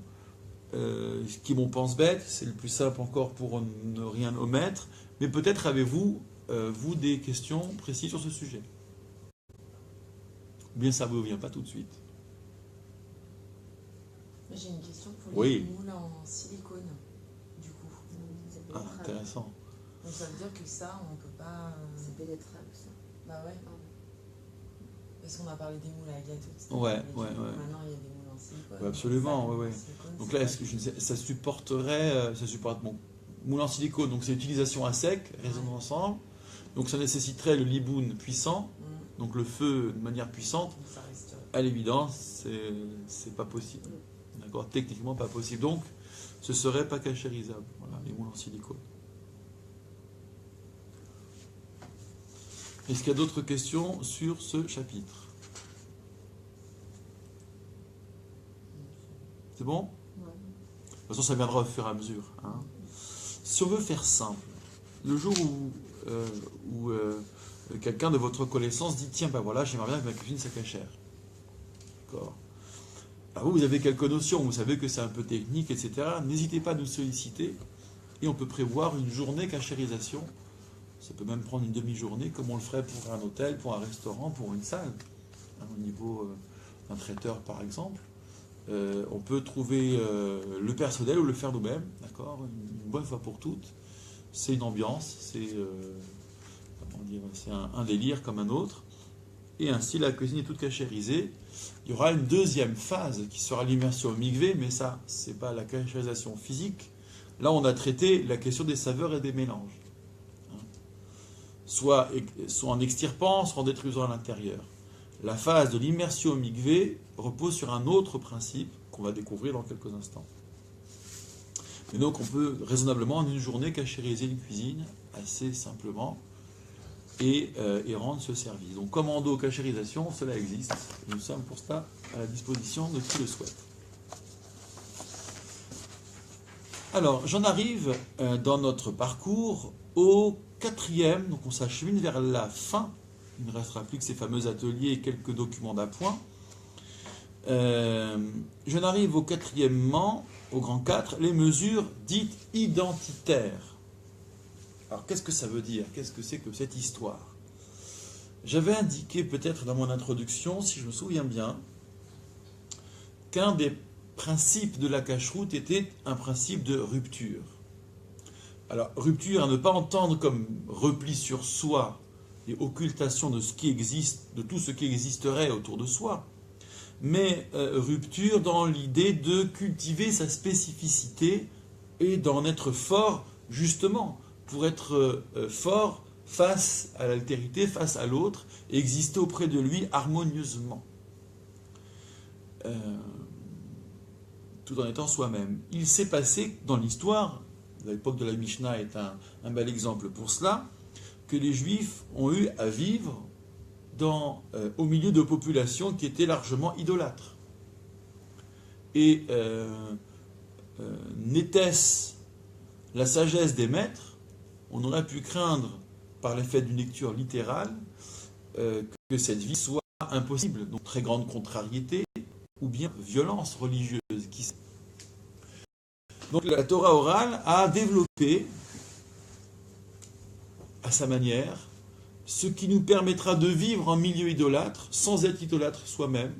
qui est mon pense-bête, c'est le plus simple encore pour ne rien omettre, mais peut-être avez-vous vous des questions précises sur ce sujet. Ou bien ça ne vous vient pas tout de suite. J'ai une question pour Oui. les moules en silicone, du coup. Ah, intéressant. Donc ça veut dire que ça, on ne peut pas... C'est pénétrable, ça. Bah ouais. Parce qu'on a parlé des moules à gâteau, etc. Ouais. Maintenant, il y a des moules en silicone. Ouais, absolument, ça, ouais. silicone, Donc là, est-ce que ça supporterait... Ça supporte mon moule en silicone, donc c'est utilisation à sec, résonnant ensemble. Donc ça nécessiterait le liboun puissant, donc le feu de manière puissante. À l'évidence, c'est pas possible. D'accord ? Techniquement pas possible. Donc, ce serait pas cachérisable. Voilà, les moules en silicone. Est-ce qu'il y a d'autres questions sur ce chapitre ? C'est bon ? Ouais. De toute façon, ça viendra au fur et à mesure. Hein. Si on veut faire simple, le jour où quelqu'un de votre connaissance dit « Tiens, ben voilà, j'aimerais bien que ma cuisine soit cachère. » D'accord ? Alors vous avez quelques notions, vous savez que c'est un peu technique, etc. N'hésitez pas à nous solliciter et on peut prévoir une journée cachérisation. Ça peut même prendre une demi-journée, comme on le ferait pour un hôtel, pour un restaurant, pour une salle. Hein, au niveau d'un traiteur, par exemple. On peut trouver le personnel ou le faire nous-mêmes, d'accord, une bonne fois pour toutes. C'est une ambiance, c'est un délire comme un autre. Et ainsi, la cuisine est toute cachérisée. Il y aura une deuxième phase qui sera l'immersion au mikvé, mais ça, c'est pas la cachérisation physique. Là, on a traité la question des saveurs et des mélanges. Soit en extirpant, soit en détruisant à l'intérieur. La phase de l'immersion au mikvé repose sur un autre principe qu'on va découvrir dans quelques instants. Et donc on peut raisonnablement en une journée cachériser une cuisine assez simplement et rendre ce service. Donc commando cachérisation, cela existe. Nous sommes pour cela à la disposition de qui le souhaite. Alors j'en arrive dans notre parcours au 4e, donc on s'achemine vers la fin. Il ne restera plus que ces fameux ateliers et quelques documents d'appoint. Je n'arrive au 4e, au grand 4, les mesures dites identitaires. Alors qu'est-ce que ça veut dire ? Qu'est-ce que c'est que cette histoire ? J'avais indiqué peut-être dans mon introduction, si je me souviens bien, qu'un des principes de la cacheroute était un principe de rupture. Alors rupture à ne pas entendre comme repli sur soi, et occultation de ce qui existe, de tout ce qui existerait autour de soi, mais rupture dans l'idée de cultiver sa spécificité et d'en être fort, justement, pour être fort face à l'altérité, face à l'autre, et exister auprès de lui harmonieusement. tout en étant soi-même. Il s'est passé dans l'histoire, l'époque de la Mishnah est un bel exemple pour cela, que les Juifs ont eu à vivre au milieu de populations qui étaient largement idolâtres. Et n'était-ce la sagesse des maîtres, on aurait pu craindre, par l'effet d'une lecture littérale, que cette vie soit impossible. Donc très grande contrariété, ou bien violence religieuse. Donc la Torah orale a développé, à sa manière, ce qui nous permettra de vivre en milieu idolâtre, sans être idolâtre soi-même,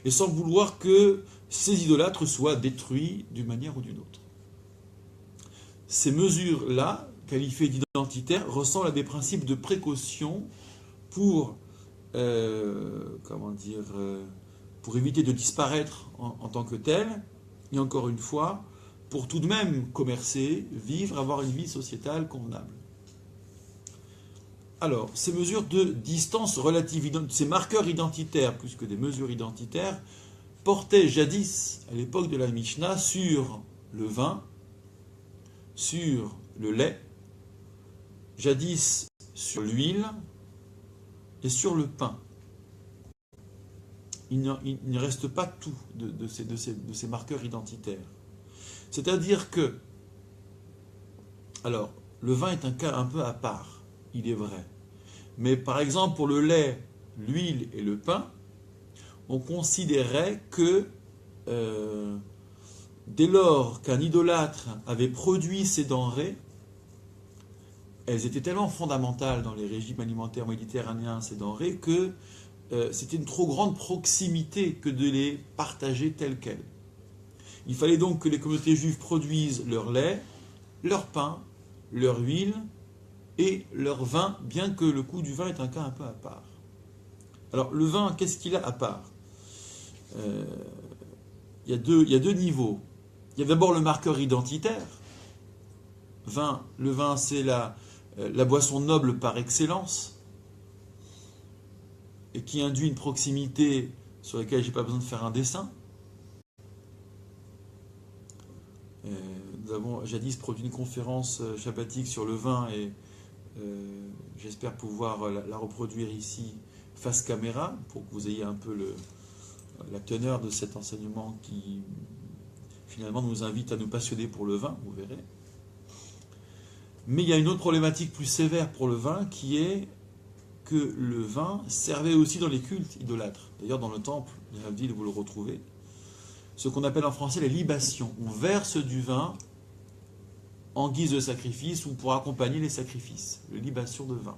et sans vouloir que ces idolâtres soient détruits d'une manière ou d'une autre. Ces mesures-là, qualifiées d'identitaires, ressemblent à des principes de précaution pour, pour éviter de disparaître en tant que tel, et encore une fois, pour tout de même commercer, vivre, avoir une vie sociétale convenable. Alors, ces mesures de distance relative, ces marqueurs identitaires, plus que des mesures identitaires, portaient jadis, à l'époque de la Mishnah, sur le vin, sur le lait, jadis sur l'huile et sur le pain. Il ne reste pas tout de ces marqueurs identitaires. C'est-à-dire que, alors, le vin est un cas un peu à part, il est vrai. Mais par exemple, pour le lait, l'huile et le pain, on considérait que dès lors qu'un idolâtre avait produit ces denrées, elles étaient tellement fondamentales dans les régimes alimentaires méditerranéens, ces denrées, que c'était une trop grande proximité que de les partager telles quelles. Il fallait donc que les communautés juives produisent leur lait, leur pain, leur huile et leur vin, bien que le coût du vin est un cas un peu à part. Alors le vin, qu'est-ce qu'il a à part ? Il y a deux niveaux. Il y a d'abord le marqueur identitaire. Le vin, c'est la boisson noble par excellence, et qui induit une proximité sur laquelle je n'ai pas besoin de faire un dessin. Nous avons jadis produit une conférence shabbatique sur le vin et j'espère pouvoir la reproduire ici face caméra pour que vous ayez un peu la teneur de cet enseignement qui finalement nous invite à nous passionner pour le vin, vous verrez. Mais il y a une autre problématique plus sévère pour le vin qui est que le vin servait aussi dans les cultes idolâtres. D'ailleurs dans le temple, les Havdil, vous le retrouvez. Ce qu'on appelle en français les libations. On verse du vin en guise de sacrifice ou pour accompagner les sacrifices. Les libations de vin.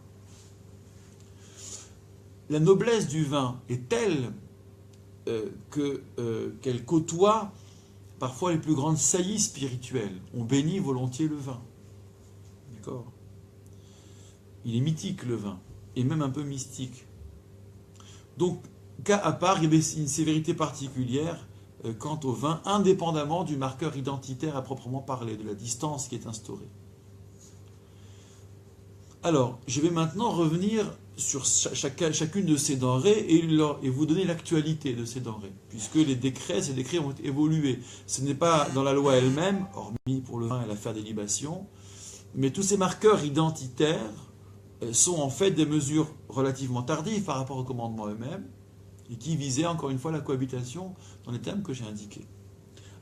La noblesse du vin est telle qu'elle côtoie parfois les plus grandes saillies spirituelles. On bénit volontiers le vin. D'accord ? Il est mythique le vin, et même un peu mystique. Donc, cas à part, il y a une sévérité particulière quant au vin, indépendamment du marqueur identitaire à proprement parler, de la distance qui est instaurée. Alors, je vais maintenant revenir sur chacune de ces denrées et vous donner l'actualité de ces denrées, puisque ces décrets ont évolué. Ce n'est pas dans la loi elle-même, hormis pour le vin et l'affaire des libations, mais tous ces marqueurs identitaires sont en fait des mesures relativement tardives par rapport aux commandements eux-mêmes, et qui visaient encore une fois la cohabitation dans les termes que j'ai indiqués.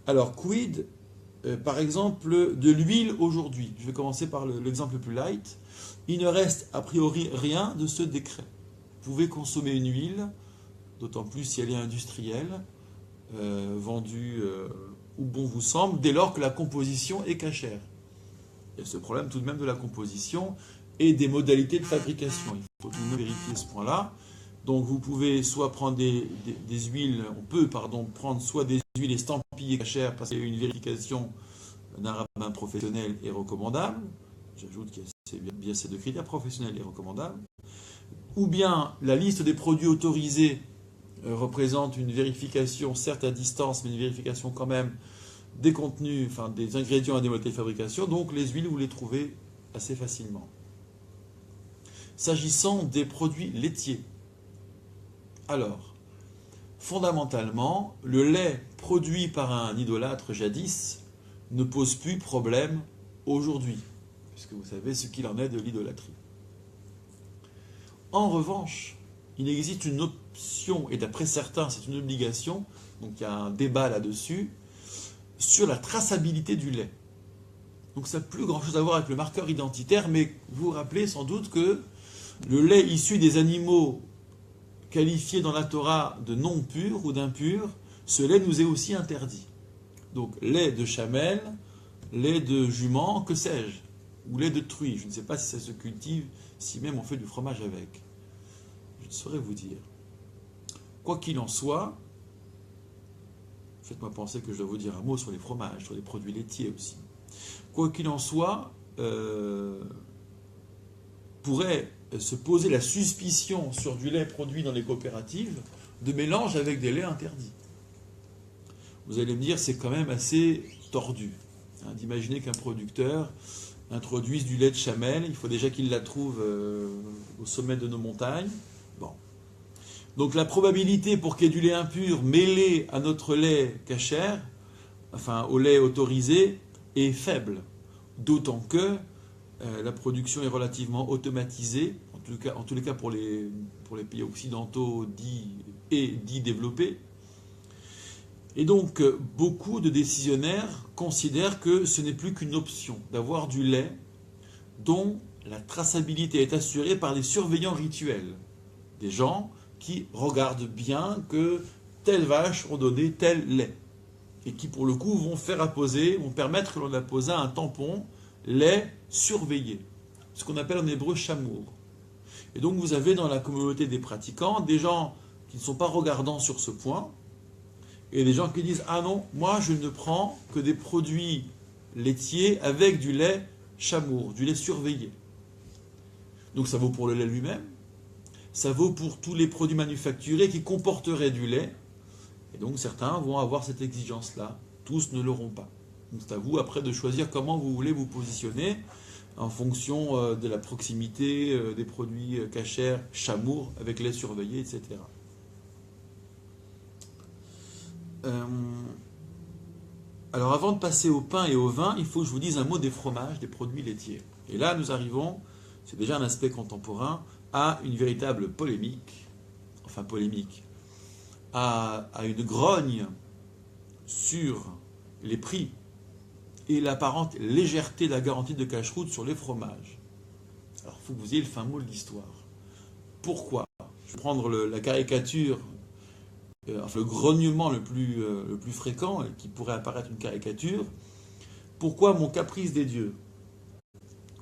Alors, quid, par exemple, de l'huile aujourd'hui ? Je vais commencer par l'exemple le plus light. Il ne reste a priori rien de ce décret. Vous pouvez consommer une huile, d'autant plus si elle est industrielle, vendue où bon vous semble, dès lors que la composition est cachère. Il y a ce problème tout de même de la composition et des modalités de fabrication. Il faut tout de même vérifier ce point-là. Donc vous pouvez soit prendre des huiles, prendre soit des huiles estampillées cachères parce qu'une vérification d'un rabbin professionnel est recommandable. J'ajoute qu'il y a bien ces deux critères, professionnels et recommandables. Ou bien la liste des produits autorisés représente une vérification, certes à distance, mais une vérification quand même des contenus, enfin des ingrédients et des modalités de fabrication. Donc les huiles, vous les trouvez assez facilement. S'agissant des produits laitiers, alors, fondamentalement, le lait produit par un idolâtre jadis ne pose plus problème aujourd'hui, puisque vous savez ce qu'il en est de l'idolâtrie. En revanche, il existe une option, et d'après certains, c'est une obligation, donc il y a un débat là-dessus, sur la traçabilité du lait. Donc ça n'a plus grand-chose à voir avec le marqueur identitaire, mais vous vous rappelez sans doute que le lait issu des animaux qualifiés dans la Torah de non purs ou d'impurs, ce lait nous est aussi interdit. Donc lait de chamelle, lait de jument, que sais-je, ou lait de truie. Je ne sais pas si ça se cultive, si même on fait du fromage avec. Je ne saurais vous dire. Quoi qu'il en soit, faites-moi penser que je dois vous dire un mot sur les fromages, sur les produits laitiers aussi. Quoi qu'il en soit, pourrait se poser la suspicion sur du lait produit dans les coopératives de mélange avec des laits interdits. Vous allez me dire, c'est quand même assez tordu d'imaginer qu'un producteur introduise du lait de chamelle. Il faut déjà qu'il la trouve au sommet de nos montagnes. Bon. Donc la probabilité pour qu'il y ait du lait impur mêlé à notre lait kasher, enfin au lait autorisé, est faible. D'autant que la production est relativement automatisée, en tous les cas pour les pays occidentaux dits développés. Et donc, beaucoup de décisionnaires considèrent que ce n'est plus qu'une option d'avoir du lait dont la traçabilité est assurée par des surveillants rituels. Des gens qui regardent bien que telle vache ont donné tel lait. Et qui, pour le coup, vont permettre que l'on appose un tampon lait surveillé. Ce qu'on appelle en hébreu chamour. Et donc, vous avez dans la communauté des pratiquants des gens qui ne sont pas regardants sur ce point, et des gens qui disent « Ah non, moi je ne prends que des produits laitiers avec du lait chamour, du lait surveillé. » Donc ça vaut pour le lait lui-même, ça vaut pour tous les produits manufacturés qui comporteraient du lait, et donc certains vont avoir cette exigence-là, tous ne l'auront pas. Donc c'est à vous après de choisir comment vous voulez vous positionner en fonction de la proximité des produits kasher, chamour, avec lait surveillé, etc. Alors avant de passer au pain et au vin, il faut que je vous dise un mot des fromages, des produits laitiers. Et là nous arrivons, c'est déjà un aspect contemporain, à une véritable polémique, à une grogne sur les prix et l'apparente légèreté de la garantie de cache-route sur les fromages. Alors il faut que vous ayez le fin mot de l'histoire. Pourquoi? Je vais prendre la caricature, le grognement le plus fréquent, qui pourrait apparaître une caricature. Pourquoi mon caprice des dieux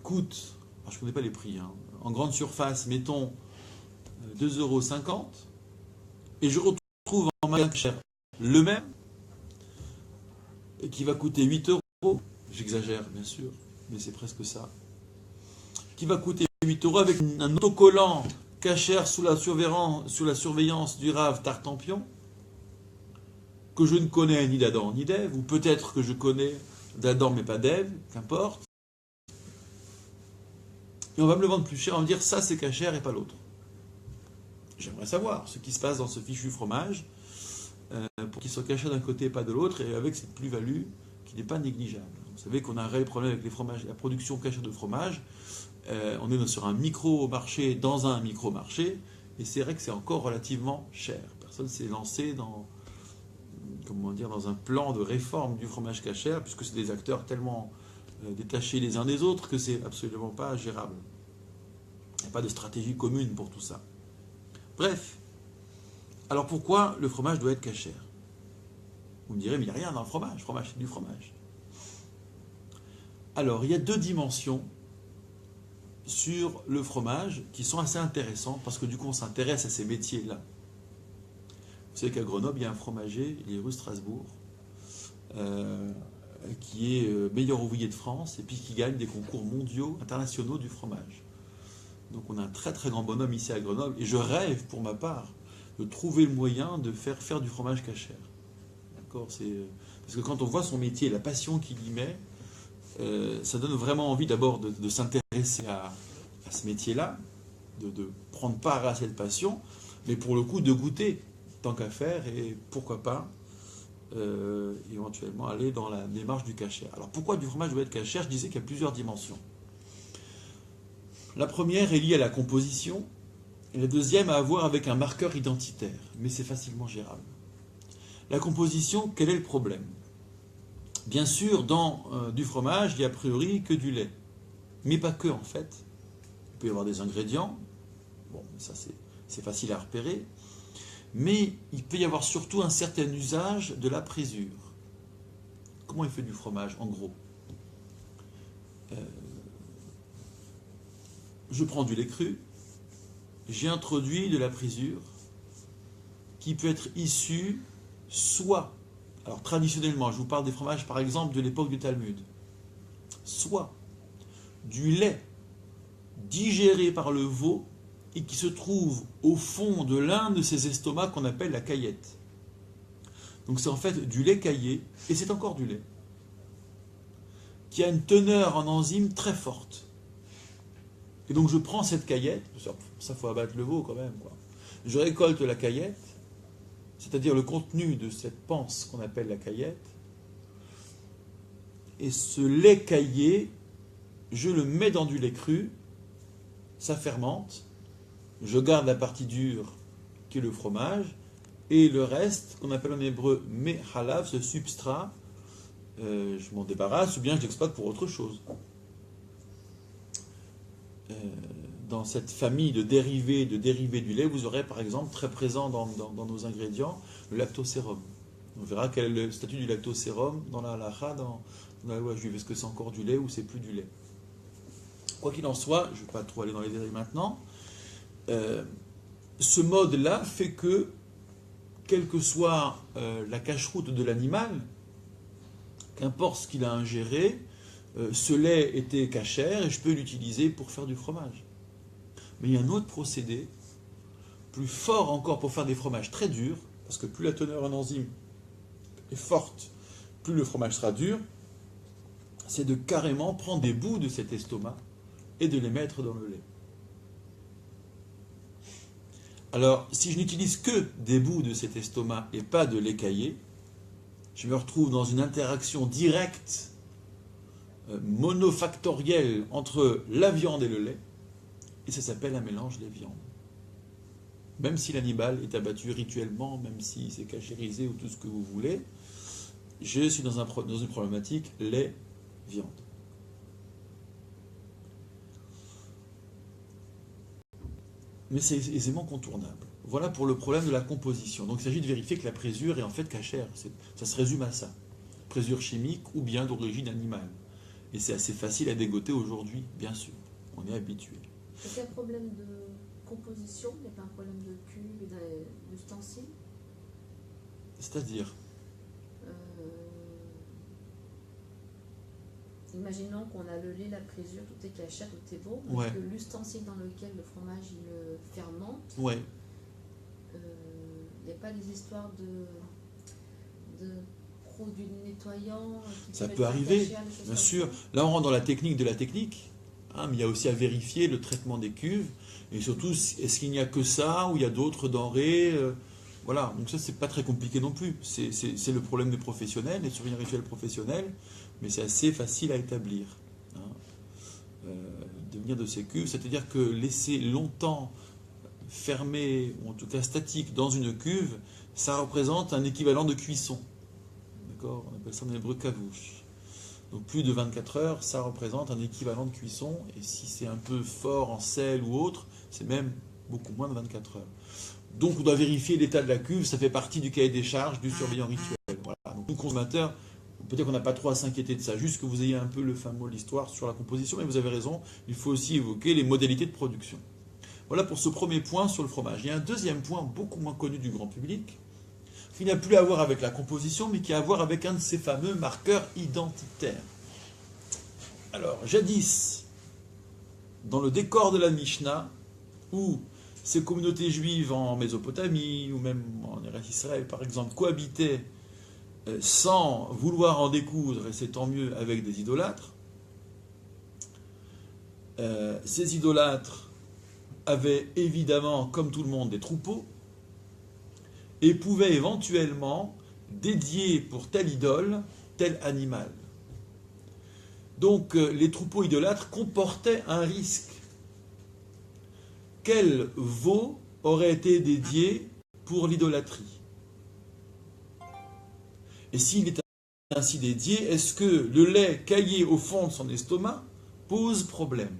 coûte, alors je ne connais pas les prix, en grande surface, mettons 2,50 €, et je retrouve en magasin cher le même, qui va coûter 8 €, j'exagère bien sûr, mais c'est presque ça, qui va coûter 8 € avec un autocollant kasher sous la surveillance du Rav Tartampion, que je ne connais ni d'Adam ni d'Ève, ou peut-être que je connais d'Adam mais pas d'Ève, qu'importe. Et on va me le vendre plus cher, on va me dire ça c'est kasher et pas l'autre. J'aimerais savoir ce qui se passe dans ce fichu fromage, pour qu'il soit kasher d'un côté et pas de l'autre, et avec cette plus-value qui n'est pas négligeable. Vous savez qu'on a un réel problème avec les fromages, la production kasher de fromage. On est sur un micro-marché dans un micro-marché, et c'est vrai que c'est encore relativement cher. Personne ne s'est lancé dans un plan de réforme du fromage kasher, puisque c'est des acteurs tellement détachés les uns des autres que c'est absolument pas gérable. Il n'y a pas de stratégie commune pour tout ça. Bref, alors pourquoi le fromage doit être kasher? Vous me direz, mais il n'y a rien dans le fromage c'est du fromage. Alors, il y a deux dimensions sur le fromage qui sont assez intéressantes, parce que du coup on s'intéresse à ces métiers-là. Vous savez qu'à Grenoble, il y a un fromager, il est rue Strasbourg, qui est meilleur ouvrier de France et puis qui gagne des concours mondiaux, internationaux du fromage. Donc on a un très très grand bonhomme ici à Grenoble, et je rêve pour ma part de trouver le moyen de faire du fromage kasher. D'accord, parce que quand on voit son métier, la passion qu'il y met, ça donne vraiment envie d'abord de s'intéresser à ce métier-là, de prendre part à cette passion, mais pour le coup de goûter tant qu'à faire, et pourquoi pas éventuellement aller dans la démarche du kasher. Alors pourquoi du fromage doit être kasher? Je disais qu'il y a plusieurs dimensions. La première est liée à la composition, et la deuxième a à voir avec un marqueur identitaire, mais c'est facilement gérable. La composition, quel est le problème? Bien sûr, dans du fromage, il n'y a a priori que du lait, mais pas que en fait. Il peut y avoir des ingrédients, bon, ça c'est facile à repérer, mais il peut y avoir surtout un certain usage de la présure. Comment il fait du fromage, en gros? Je prends du lait cru, j'ai introduit de la présure qui peut être issue soit, alors traditionnellement, je vous parle des fromages par exemple de l'époque du Talmud, soit du lait digéré par le veau et qui se trouve au fond de l'un de ces estomacs qu'on appelle la caillette. Donc c'est en fait du lait caillé, et c'est encore du lait, qui a une teneur en enzymes très forte. Et donc je prends cette caillette, ça faut abattre le veau quand même, quoi. Je récolte la caillette, c'est-à-dire le contenu de cette panse qu'on appelle la caillette, et ce lait caillé, je le mets dans du lait cru, ça fermente, je garde la partie dure qui est le fromage, et le reste, qu'on appelle en hébreu mehalav, ce substrat, je m'en débarrasse ou bien je l'exploite pour autre chose. Dans cette famille de dérivés du lait, vous aurez par exemple très présent dans nos ingrédients le lactosérum. On verra quel est le statut du lactosérum dans la halakha, dans la loi juive. Est-ce que c'est encore du lait ou c'est plus du lait? Quoi qu'il en soit, je ne vais pas trop aller dans les détails maintenant, ce mode-là fait que, quelle que soit la cache-route de l'animal, qu'importe ce qu'il a ingéré, ce lait était cachère et je peux l'utiliser pour faire du fromage. Mais il y a un autre procédé, plus fort encore pour faire des fromages très durs, parce que plus la teneur en enzyme est forte, plus le fromage sera dur, c'est de carrément prendre des bouts de cet estomac et de les mettre dans le lait. Alors, si je n'utilise que des bouts de cet estomac et pas de lait caillé, je me retrouve dans une interaction directe, monofactorielle entre la viande et le lait, et ça s'appelle un mélange des viandes. Même si l'animal est abattu rituellement, même si c'est cachérisé ou tout ce que vous voulez, je suis dans une problématique lait-viande. Mais c'est aisément contournable. Voilà pour le problème de la composition. Donc il s'agit de vérifier que la présure est en fait cachère. Ça se résume à ça. Présure chimique ou bien d'origine animale. Et c'est assez facile à dégoter aujourd'hui, bien sûr. On est habitué. Est-ce qu'il y a un problème de composition? Il n'y a pas un problème de cuve et d'ustensiles? C'est-à-dire? Imaginons qu'on a le lait, la présure, tout est cachère, tout est beau, mais Ouais. que l'ustensile dans lequel le fromage il fermente, Ouais. il n'y a pas des histoires de produits nettoyants qui Ça peuvent peut être arriver, cachères, des choses bien comme sûr. ça. Là, on rentre dans la technique de la technique. Mais il y a aussi à vérifier le traitement des cuves. Et surtout, est-ce qu'il n'y a que ça ou il y a d'autres denrées voilà. Donc ça, c'est pas très compliqué non plus. C'est le problème des professionnels, des surveillants rituels professionnels. Mais c'est assez facile à établir. De venir de ces cuves. C'est-à-dire que laisser longtemps fermé, ou en tout cas statique, dans une cuve, ça représente un équivalent de cuisson. D'accord? On appelle ça en hébreu kavouche. Donc plus de 24 heures, ça représente un équivalent de cuisson, et si c'est un peu fort en sel ou autre, c'est même beaucoup moins de 24 heures. Donc on doit vérifier l'état de la cuve, ça fait partie du cahier des charges du surveillant rituel. Voilà. Donc nous, consommateurs, peut-être qu'on n'a pas trop à s'inquiéter de ça, juste que vous ayez un peu le fin mot de l'histoire sur la composition, mais vous avez raison, il faut aussi évoquer les modalités de production. Voilà pour ce premier point sur le fromage. Il y a un deuxième point beaucoup moins connu du grand public, qui n'a plus à voir avec la composition, mais qui a à voir avec un de ces fameux marqueurs identitaires. Alors, jadis, dans le décor de la Mishnah, où ces communautés juives en Mésopotamie, ou même en Eretz Israël, par exemple, cohabitaient sans vouloir en découdre, et c'est tant mieux, avec des idolâtres, ces idolâtres avaient évidemment, comme tout le monde, des troupeaux, et pouvait éventuellement dédier pour telle idole tel animal. Donc les troupeaux idolâtres comportaient un risque. Quel veau aurait été dédié pour l'idolâtrie? Et s'il est ainsi dédié, est-ce que le lait caillé au fond de son estomac pose problème?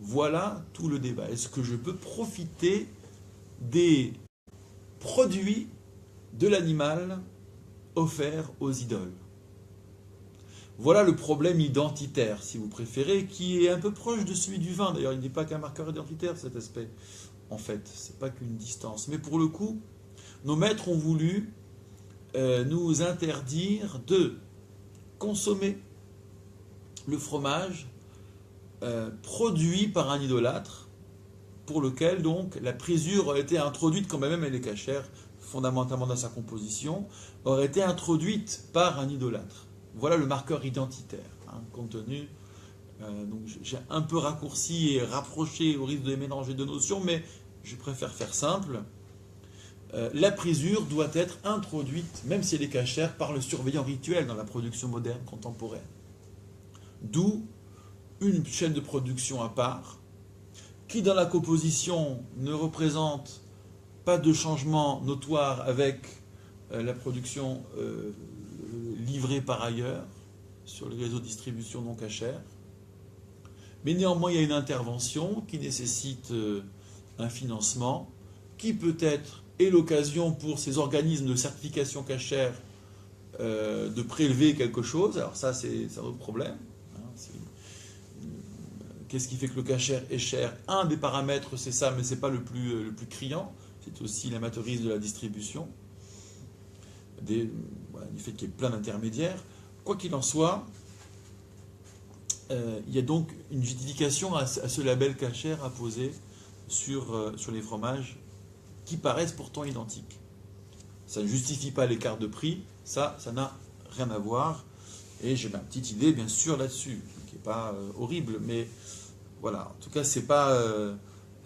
Voilà tout le débat. Est-ce que je peux profiter des produits de l'animal offerts aux idoles? Voilà le problème identitaire, si vous préférez, qui est un peu proche de celui du vin. D'ailleurs, il n'est pas qu'un marqueur identitaire, cet aspect. En fait, ce n'est pas qu'une distance. Mais pour le coup, nos maîtres ont voulu nous interdire de consommer le fromage produit par un idolâtre, pour lequel donc la présure a été introduite, quand même elle est cachère, fondamentalement dans sa composition, aurait été introduite par un idolâtre. Voilà le marqueur identitaire, compte tenu. Donc j'ai un peu raccourci et rapproché au risque de mélanger deux notions, mais je préfère faire simple. La présure doit être introduite, même si elle est cachère, par le surveillant rituel dans la production moderne contemporaine. D'où une chaîne de production à part, qui dans la composition ne représente pas de changement notoire avec la production livrée par ailleurs sur les réseaux de distribution non cachère. Mais néanmoins, il y a une intervention qui nécessite un financement, qui peut-être est l'occasion pour ces organismes de certification cachère de prélever quelque chose. Alors ça, c'est un autre problème. Qu'est-ce qui fait que le cachère est cher? Un des paramètres, c'est ça, mais ce n'est pas le plus criant. C'est aussi l'amateurisme de la distribution, du fait qu'il y ait plein d'intermédiaires. Quoi qu'il en soit, il y a donc une justification à ce label cachère apposé sur les fromages qui paraissent pourtant identiques. Ça ne justifie pas l'écart de prix, ça n'a rien à voir. Et j'ai ma petite idée, bien sûr, là-dessus, qui n'est pas horrible, mais voilà. En tout cas, c'est pas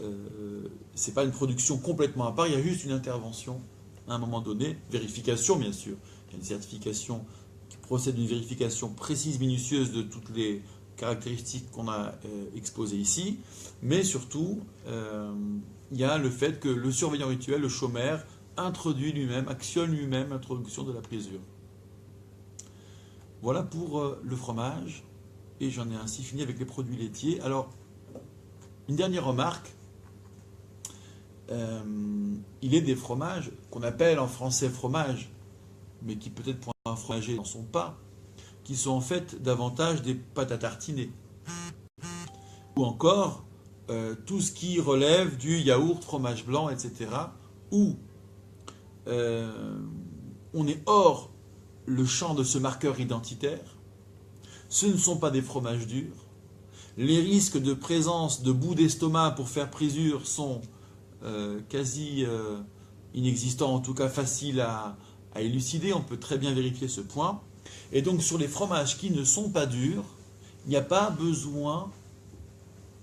une production complètement à part, il y a juste une intervention à un moment donné, vérification, bien sûr. Il y a une certification qui procède d'une vérification précise, minutieuse de toutes les caractéristiques qu'on a exposées ici, mais surtout, il y a le fait que le surveillant rituel, le chômer, introduit lui-même, actionne lui-même l'introduction de la présure. Voilà pour le fromage, et j'en ai ainsi fini avec les produits laitiers. Alors, une dernière remarque, il est des fromages qu'on appelle en français fromage, mais qui peut-être pour un fromager n'en sont pas, qui sont en fait davantage des pâtes à tartiner. Ou encore, tout ce qui relève du yaourt, fromage blanc, etc., où on est hors le champ de ce marqueur identitaire. Ce ne sont pas des fromages durs. Les risques de présence de bout d'estomac pour faire présure sont quasi inexistants, en tout cas faciles à élucider. On peut très bien vérifier ce point. Et donc sur les fromages qui ne sont pas durs, il n'y a pas besoin,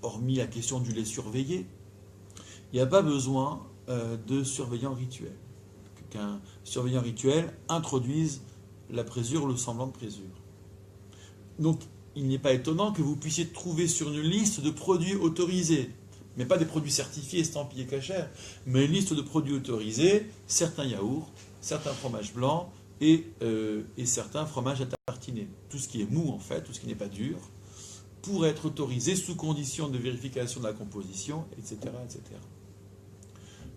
hormis la question du lait surveillé, il n'y a pas besoin de surveillant rituel. Qu'un surveillant rituel introduise la présure ou le semblant de présure. Donc il n'est pas étonnant que vous puissiez trouver sur une liste de produits autorisés, mais pas des produits certifiés, estampillés cachers, mais une liste de produits autorisés, certains yaourts, certains fromages blancs et certains fromages à tartiner. Tout ce qui est mou en fait, tout ce qui n'est pas dur, pourrait être autorisé sous condition de vérification de la composition, etc., etc.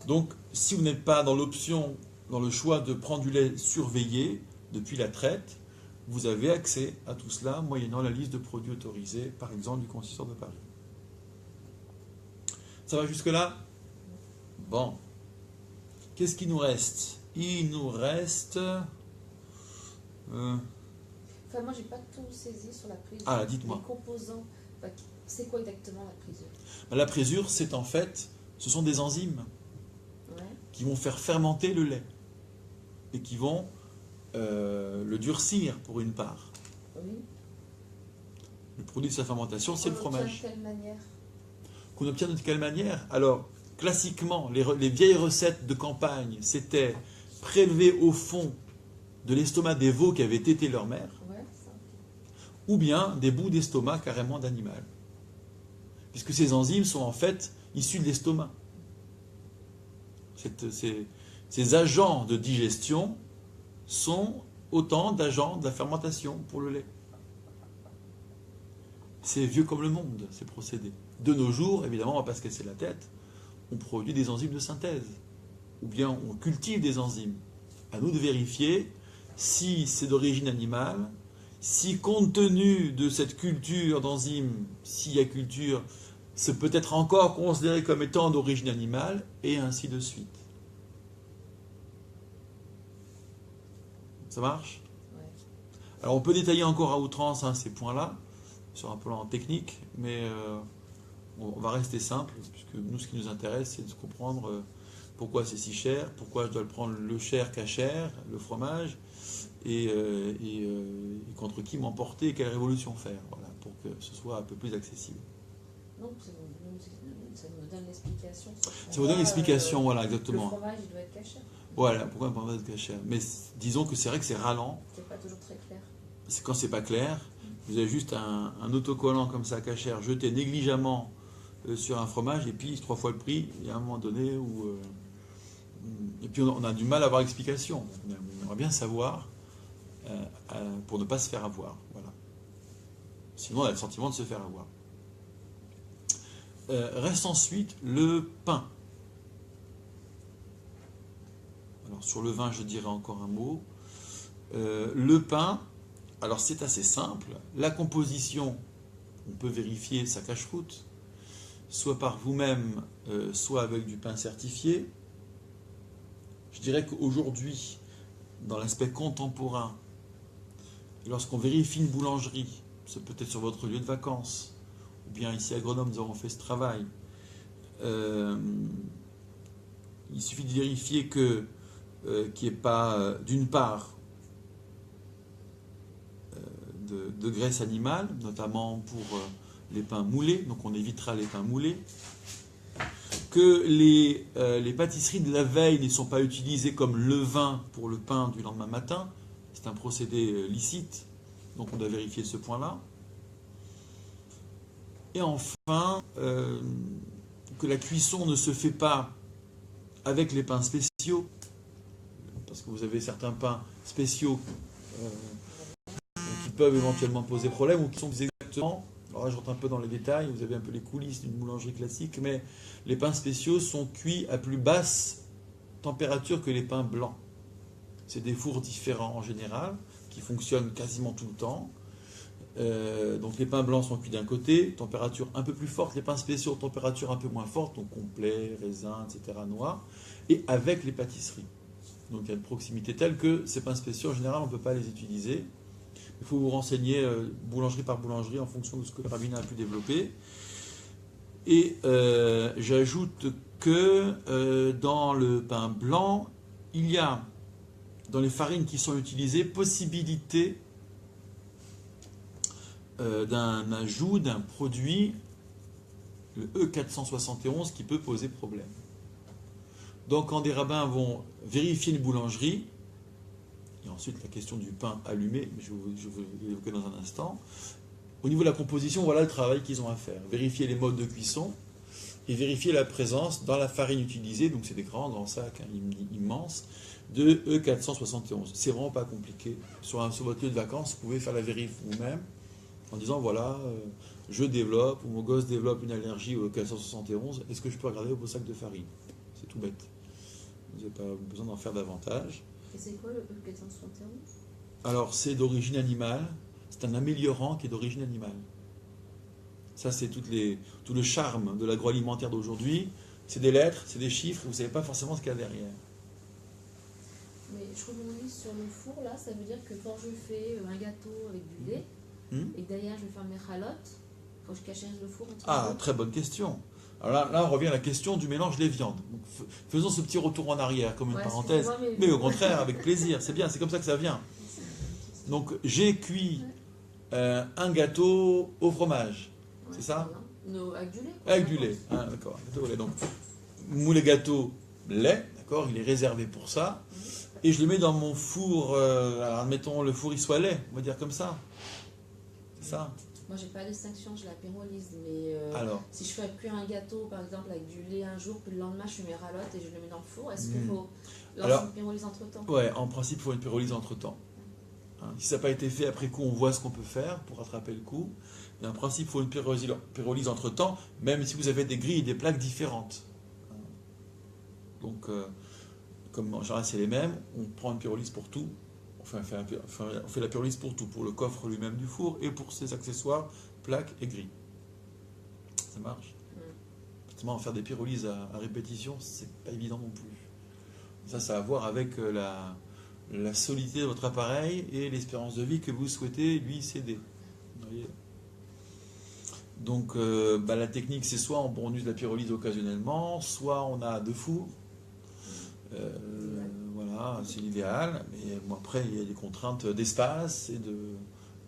Donc si vous n'êtes pas dans l'option, dans le choix de prendre du lait surveillé depuis la traite, vous avez accès à tout cela moyennant la liste de produits autorisés, par exemple du consistoire de Paris. Ça va jusque-là? Bon. Qu'est-ce qu'il nous reste? Il nous reste... Enfin, moi, j'ai pas tout saisi sur la présure. Ah, dites-moi. Les composants, c'est quoi exactement la présure? La présure, c'est en fait, ce sont des enzymes qui vont faire fermenter le lait et qui vont le durcir pour une part. Oui. Le produit de sa fermentation, c'est le fromage. De quelle manière? Qu'on obtient de quelle manière? Alors, classiquement, les vieilles recettes de campagne, c'était prélevés au fond de l'estomac des veaux qui avaient tété leur mère, Ouais, ça. ou bien des bouts d'estomac carrément d'animal. Puisque ces enzymes sont en fait issus de l'estomac. Ces agents de digestion sont autant d'agents de la fermentation pour le lait. C'est vieux comme le monde, ces procédés. De nos jours, évidemment, on ne va pas se casser la tête, on produit des enzymes de synthèse, ou bien on cultive des enzymes. À nous de vérifier si c'est d'origine animale, si compte tenu de cette culture d'enzymes, s'il y a culture, c'est peut-être encore considéré comme étant d'origine animale, et ainsi de suite. Ça marche? Ouais. Alors on peut détailler encore à outrance ces points-là, sur un plan technique, mais on va rester simple, puisque nous, ce qui nous intéresse, c'est de comprendre pourquoi c'est si cher, pourquoi je dois le prendre le cher cachère, le fromage, et contre qui m'emporter, quelle révolution faire, voilà, pour que ce soit un peu plus accessible. Donc, ça nous donne l'explication. Ça vous donne l'explication, voilà, exactement. Le fromage, il doit être caché. Voilà, pourquoi on ne pas de cachère. Mais disons que c'est vrai que c'est ralent, C'est pas toujours très clair. c'est quand c'est pas clair. Vous avez juste un autocollant comme ça, cachère, jeté négligemment sur un fromage, et puis 3 fois le prix, il y a un moment donné où... et puis on a du mal à avoir explication. On aimerait bien savoir pour ne pas se faire avoir. Voilà. Sinon, on a le sentiment de se faire avoir. Reste ensuite le pain. Alors sur le vin, je dirais encore un mot. Le pain... Alors c'est assez simple, la composition, on peut vérifier sa cache-route, soit par vous-même, soit avec du pain certifié. Je dirais qu'aujourd'hui, dans l'aspect contemporain, lorsqu'on vérifie une boulangerie, c'est peut-être sur votre lieu de vacances, ou bien ici à Grenoble nous avons fait ce travail, il suffit de vérifier qu'il n'y ait pas, d'une part, de graisse animale, notamment pour les pains moulés, donc on évitera les pains moulés, que les pâtisseries de la veille ne sont pas utilisées comme levain pour le pain du lendemain matin, c'est un procédé licite, donc on doit vérifier ce point-là. Et enfin, que la cuisson ne se fait pas avec les pains spéciaux, parce que vous avez certains pains spéciaux qui peuvent éventuellement poser problème, ou qui sont exactement, alors là je rentre un peu dans les détails, vous avez un peu les coulisses d'une boulangerie classique, mais les pains spéciaux sont cuits à plus basse température que les pains blancs. C'est des fours différents en général, qui fonctionnent quasiment tout le temps. Donc les pains blancs sont cuits d'un côté, température un peu plus forte, les pains spéciaux, température un peu moins forte, donc complet, raisin, etc., noix, et avec les pâtisseries. Donc il y a une proximité telle que ces pains spéciaux, en général, on ne peut pas les utiliser. Il faut vous renseigner boulangerie par boulangerie en fonction de ce que le rabbinat a pu développer. Et j'ajoute que dans le pain blanc, il y a, dans les farines qui sont utilisées, possibilité d'un ajout d'un produit, le E471, qui peut poser problème. Donc quand des rabbins vont vérifier une boulangerie, et ensuite la question du pain allumé, je vais l'évoquer dans un instant, au niveau de la composition, voilà le travail qu'ils ont à faire. Vérifier les modes de cuisson et vérifier la présence dans la farine utilisée, donc c'est des grands sacs immenses, de E471. C'est vraiment pas compliqué. Sur votre lieu de vacances, vous pouvez faire la vérif vous-même en disant voilà, je développe, ou mon gosse développe une allergie au E471, est-ce que je peux regarder vos sacs de farine? C'est tout bête. Vous n'avez pas besoin d'en faire davantage. Et c'est quoi le E471? Alors, c'est d'origine animale. C'est un améliorant qui est d'origine animale. Ça, c'est tout le charme de l'agroalimentaire d'aujourd'hui. C'est des lettres, c'est des chiffres, vous ne savez pas forcément ce qu'il y a derrière. Mais je rebondis sur le four, là, ça veut dire que quand je fais un gâteau avec du lait, et que derrière je vais faire mes chalotes, il faut que je cachère le four entre Ah, les deux. très bonne question. Alors là, on revient à la question du mélange des viandes. Donc, faisons ce petit retour en arrière, comme une Ouais, parenthèse. excusez-moi, Mais au contraire, avec plaisir. C'est bien, c'est comme ça que ça vient. Donc, j'ai cuit un gâteau au fromage. Ouais, C'est ça? No, avec du lait. Quoi, Avec du lait. Hein, d'accord. Gâteau au lait. Donc, moule et gâteau, lait. D'accord, il est réservé pour ça. et je le mets dans mon four, alors admettons le four il soit laid, on va dire comme ça. C'est ça. Moi, j'ai pas de distinction, je la pyrolyse, mais Alors, si je fais cuire un gâteau, par exemple, avec du lait un jour, puis le lendemain, je fais mes ralottes et je le mets dans le four, est-ce qu'il faut lancer une pyrolyse entre-temps? ouais, en principe, il faut une pyrolyse entre-temps. Hein, si ça n'a pas été fait après coup, on voit ce qu'on peut faire pour rattraper le coup. Mais en principe, il faut une pyrolyse entre-temps, même si vous avez des grilles et des plaques différentes. Hein. Donc, comme en général c'est les mêmes, on prend une pyrolyse pour tout. Enfin, on fait la pyrolyse pour tout, pour le coffre lui-même du four et pour ses accessoires, plaques et grilles. Ça marche. Effectivement, faire des pyrolyses à répétition, c'est pas évident non plus. Ça a à voir avec la solidité de votre appareil et l'espérance de vie que vous souhaitez lui céder. Vous voyez. Donc, la technique, c'est soit on use la pyrolyse occasionnellement, soit on a deux fours. Voilà, c'est l'idéal. Mais bon, après, il y a des contraintes d'espace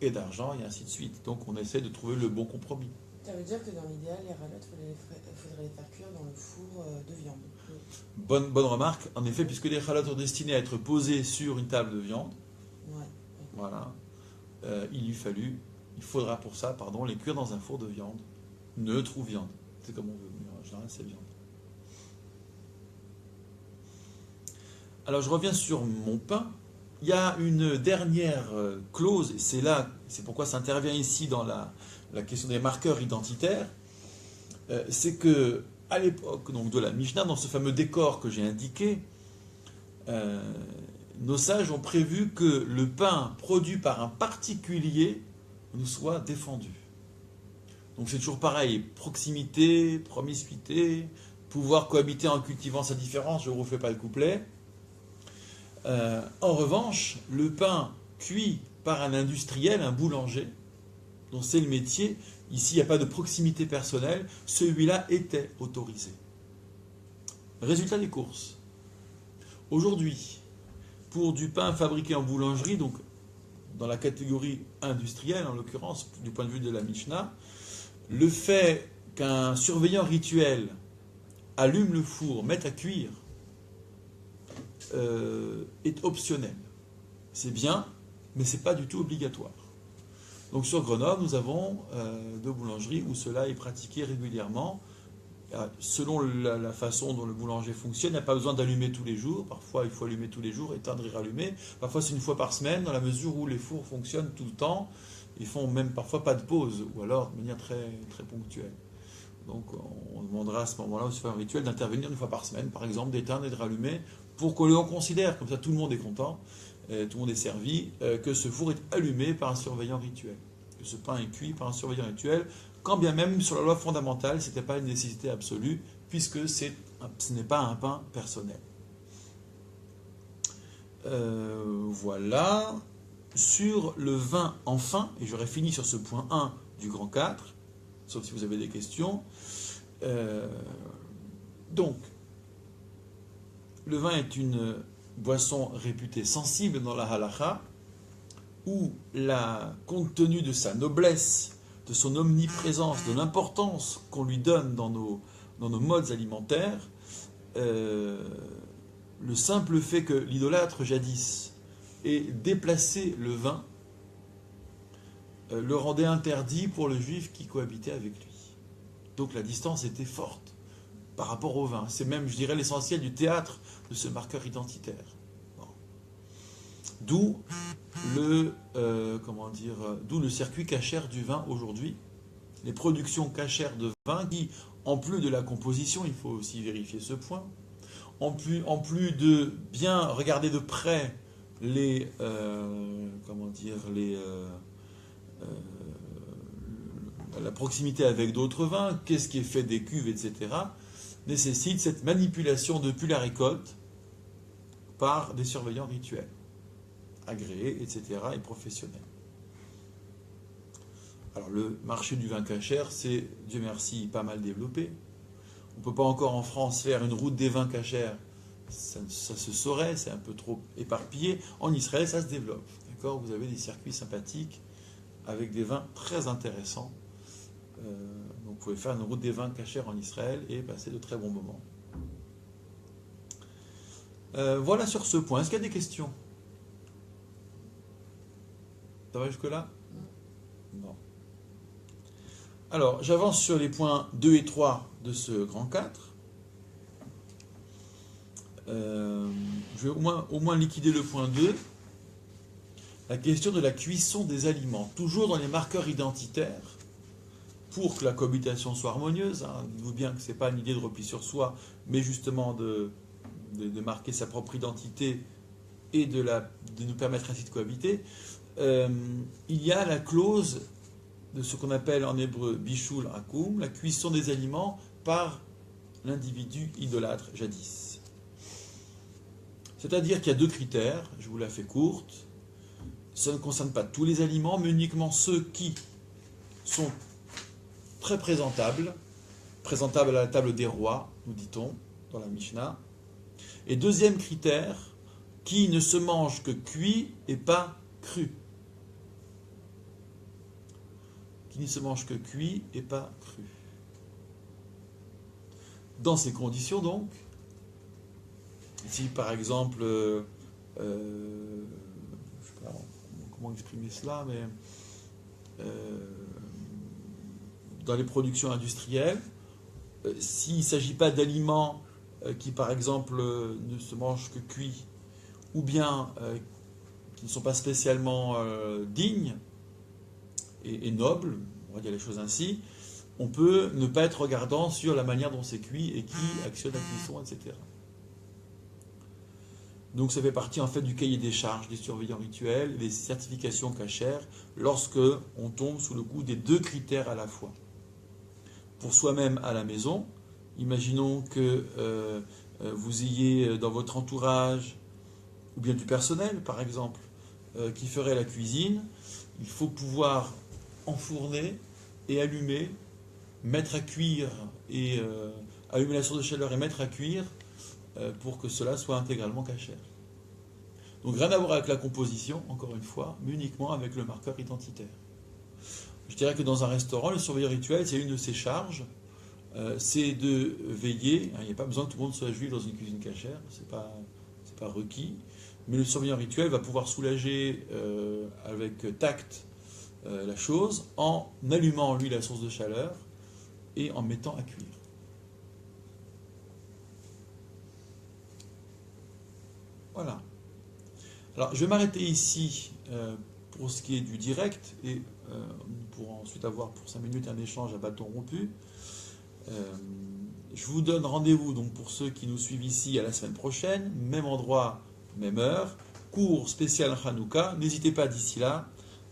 et d'argent et ainsi de suite. Donc, on essaie de trouver le bon compromis. Ça veut dire que dans l'idéal, les ralottes, il faudrait les faire cuire dans le four de viande. Bonne remarque. En effet, puisque les ralottes sont destinées à être posées sur une table de viande, Ouais. voilà, il faudra pour ça, les cuire dans un four de viande, neutre ou viande. C'est comme on veut, mais en général, c'est viande. Alors, je reviens sur mon pain. Il y a une dernière clause, et c'est pourquoi ça intervient ici dans la question des marqueurs identitaires. C'est que à l'époque donc de la Mishnah, dans ce fameux décor que j'ai indiqué, nos sages ont prévu que le pain produit par un particulier nous soit défendu. Donc c'est toujours pareil, proximité, promiscuité, pouvoir cohabiter en cultivant sa différence, je ne refais pas le couplet. En revanche, le pain cuit par un industriel, un boulanger, dont c'est le métier, ici il n'y a pas de proximité personnelle, celui-là était autorisé. Résultat des courses. Aujourd'hui, pour du pain fabriqué en boulangerie, donc dans la catégorie industrielle en l'occurrence, du point de vue de la Mishnah, le fait qu'un surveillant rituel allume le four, mette à cuire, est optionnel. C'est bien, mais c'est pas du tout obligatoire. Donc sur Grenoble, nous avons deux boulangeries où cela est pratiqué régulièrement. Selon la façon dont le boulanger fonctionne, il n'y a pas besoin d'allumer tous les jours. Parfois, il faut allumer tous les jours, éteindre et rallumer. Parfois, c'est une fois par semaine, dans la mesure où les fours fonctionnent tout le temps. Ils font même parfois pas de pause, ou alors de manière très, très ponctuelle. Donc on demandera à ce moment-là au surveillant rituel d'intervenir une fois par semaine, par exemple, d'éteindre et de rallumer, pour que l'on considère, comme ça tout le monde est content, tout le monde est servi, que ce four est allumé par un surveillant rituel, que ce pain est cuit par un surveillant rituel, quand bien même sur la loi fondamentale, ce n'était pas une nécessité absolue, puisque ce n'est pas un pain personnel. Voilà. Sur le vin, enfin, et j'aurais fini sur ce point 1 du grand 4, sauf si vous avez des questions. Donc, le vin est une boisson réputée sensible dans la halakha, où, compte tenu de sa noblesse, de son omniprésence, de l'importance qu'on lui donne dans nos modes alimentaires, le simple fait que l'idolâtre jadis ait déplacé le vin le rendait interdit pour le juif qui cohabitait avec lui. Donc la distance était forte par rapport au vin. C'est même, je dirais, l'essentiel du théâtre de ce marqueur identitaire. Bon. D'où le circuit cachère du vin aujourd'hui. Les productions cachères de vin qui, en plus de la composition, il faut aussi vérifier ce point, en plus de bien regarder de près la proximité avec d'autres vins, qu'est-ce qui est fait des cuves, etc., nécessite cette manipulation depuis la récolte par des surveillants rituels, agréés, etc., et professionnels. Alors le marché du vin cachère, c'est, Dieu merci, pas mal développé. On ne peut pas encore en France faire une route des vins cachères, ça se saurait, c'est un peu trop éparpillé. En Israël, ça se développe. D'accord ? Vous avez des circuits sympathiques avec des vins très intéressants. Donc vous pouvez faire une route des vins cachères en Israël et passer de très bons moments. Voilà sur ce point. Est-ce qu'il y a des questions? Ça va jusque-là? Bon. Alors, j'avance sur les points 2 et 3 de ce grand 4. Je vais au moins liquider le point 2. La question de la cuisson des aliments. Toujours dans les marqueurs identitaires, pour que la cohabitation soit harmonieuse. Dites-vous bien que ce n'est pas une idée de repli sur soi, mais justement de marquer sa propre identité et de nous permettre ainsi de cohabiter. Il y a la clause de ce qu'on appelle en hébreu bishul akum, la cuisson des aliments par l'individu idolâtre jadis. C'est-à-dire qu'il y a 2 critères, je vous la fais courte. Ça ne concerne pas tous les aliments, mais uniquement ceux qui sont très présentables à la table des rois, nous dit-on dans la Mishnah. Et deuxième critère, qui ne se mange que cuit et pas cru. Qui ne se mange que cuit et pas cru. Dans ces conditions donc, si par exemple, je ne sais pas comment exprimer cela, mais dans les productions industrielles, s'il ne s'agit pas d'aliments qui par exemple ne se mangent que cuits, ou bien qui ne sont pas spécialement dignes et nobles, on va dire les choses ainsi, on peut ne pas être regardant sur la manière dont c'est cuit et qui actionne la cuisson, etc. Donc ça fait partie en fait du cahier des charges des surveillants rituels, des certifications cachères, lorsque on tombe sous le coup des 2 critères à la fois. Pour soi-même à la maison, imaginons que vous ayez dans votre entourage, ou bien du personnel par exemple, qui ferait la cuisine, il faut pouvoir enfourner et allumer, mettre à cuire et allumer la source de chaleur et mettre à cuire pour que cela soit intégralement cachère. Donc rien à voir avec la composition, encore une fois, mais uniquement avec le marqueur identitaire. Je dirais que dans un restaurant, le surveillant rituel, c'est une de ses charges, c'est de veiller, il n'y a pas besoin que tout le monde soit juif dans une cuisine cachère, c'est pas requis, mais le surveillant rituel va pouvoir soulager avec tact la chose en allumant lui la source de chaleur et en mettant à cuire. Voilà. Alors je vais m'arrêter ici pour ce qui est du direct et nous pourrons ensuite avoir pour 5 minutes un échange à bâton rompu. Je vous donne rendez-vous donc pour ceux qui nous suivent ici à la semaine prochaine, même endroit, même heure, cours spécial Hanouka. N'hésitez pas d'ici là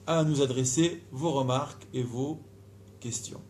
à nous adresser vos remarques et vos questions.